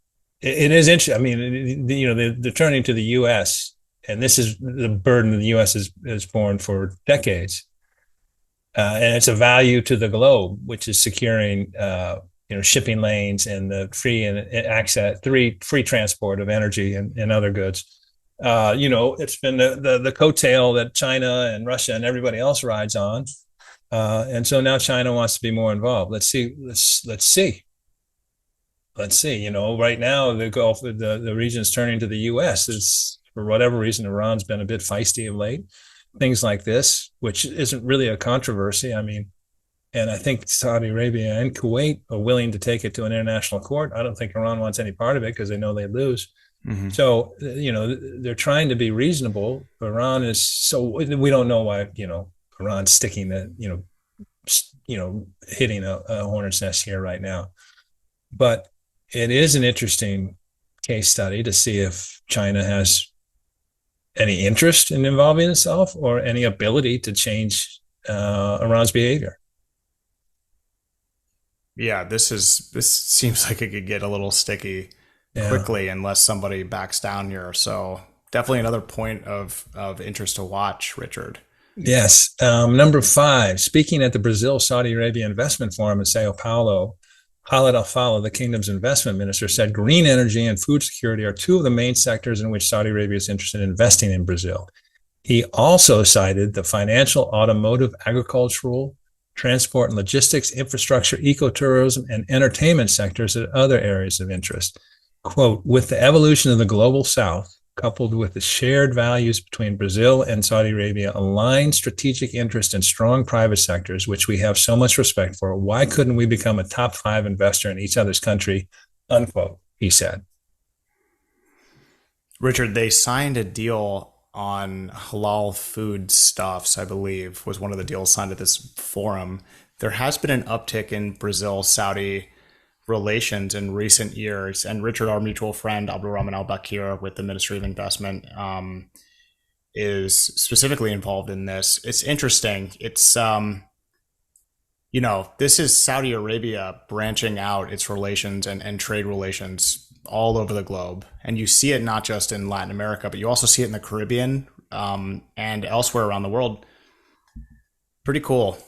interesting. I mean, they're turning to the U.S., and this is the burden the U.S. has borne for decades. And it's a value to the globe, which is securing, shipping lanes and the free transport of energy and other goods. It's been the coattail that China and Russia and everybody else rides on. And so now China wants to be more involved. Let's see. Right now the Gulf, the region is turning to the U.S. Is, for whatever reason, Iran's been a bit feisty of late. Things like this, which isn't really a controversy. I mean, and I think Saudi Arabia and Kuwait are willing to take it to an international court. I don't think Iran wants any part of it because they know they lose. Mm-hmm. So, they're trying to be reasonable. Iran is, so we don't know why, Iran's sticking the, hitting a hornet's nest here right now. But it is an interesting case study to see if China has any interest in involving itself or any ability to change Iran's behavior. Yeah, this seems like it could get a little sticky quickly unless somebody backs down here. So definitely another point of interest to watch, Richard. Yes. Number 5, speaking at the Brazil-Saudi Arabia Investment Forum in Sao Paulo, Khaled Al-Fallah, the kingdom's investment minister, said green energy and food security are 2 of the main sectors in which Saudi Arabia is interested in investing in Brazil. He also cited the financial, automotive, agricultural, transport and logistics, infrastructure, ecotourism, and entertainment sectors as other areas of interest. Quote, with the evolution of the global south, coupled with the shared values between Brazil and Saudi Arabia, aligned strategic interest in strong private sectors, which we have so much respect for, why couldn't we become a top 5 investor in each other's country, unquote, he said. Richard, they signed a deal on halal food stuffs, I believe, was one of the deals signed at this forum. There has been an uptick in Brazil-Saudi relations in recent years. And Richard, our mutual friend, Abdulrahman Al-Bakir with the Ministry of Investment, is specifically involved in this. It's interesting. It's, this is Saudi Arabia branching out its relations and trade relations all over the globe. And you see it not just in Latin America, but you also see it in the Caribbean and elsewhere around the world. Pretty cool.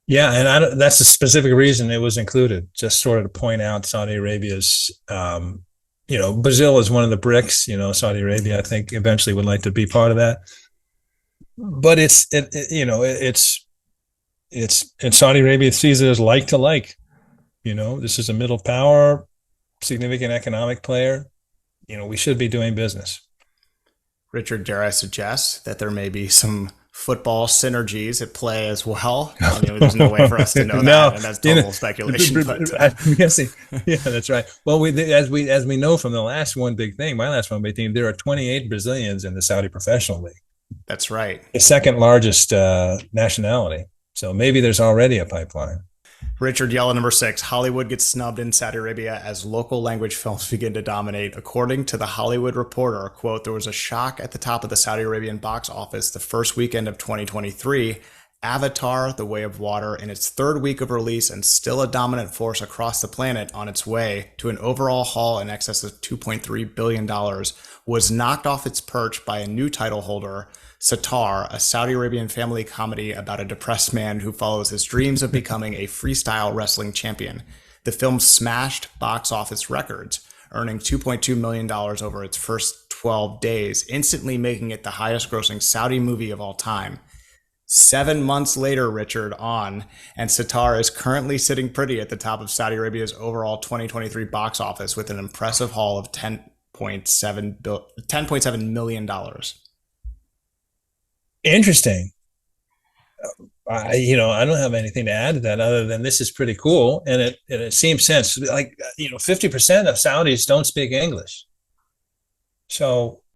Yeah, and that's the specific reason it was included, just sort of to point out Saudi Arabia's, Brazil is one of the BRICS, Saudi Arabia, I think, eventually would like to be part of that. But it's Saudi Arabia sees it as like to like. This is a middle power, significant economic player. We should be doing business. Richard, dare I suggest that there may be some football synergies at play as well? There's no way for us to know that, and that's total speculation. I'm guessing. Yeah, that's right. Well, as we know from the last one big thing, my last one big thing, there are 28 Brazilians in the Saudi Professional League. That's right. The second largest nationality. So maybe there's already a pipeline. Richard, Yallah, number 6, Hollywood gets snubbed in Saudi Arabia as local language films begin to dominate. According to The Hollywood Reporter, quote, there was a shock at the top of the Saudi Arabian box office the first weekend of 2023. Avatar, The Way of Water, in its 3rd week of release and still a dominant force across the planet on its way to an overall haul in excess of $2.3 billion, was knocked off its perch by a new title holder, Sitar, a Saudi Arabian family comedy about a depressed man who follows his dreams of becoming a freestyle wrestling champion. The film smashed box office records, earning $2.2 million over its first 12 days, instantly making it the highest grossing Saudi movie of all time. 7 months later, Richard, and Sitar is currently sitting pretty at the top of Saudi Arabia's overall 2023 box office with an impressive haul of $10.7 million. Interesting. I don't have anything to add to that other than this is pretty cool. And it seems sense. 50% of Saudis don't speak English. So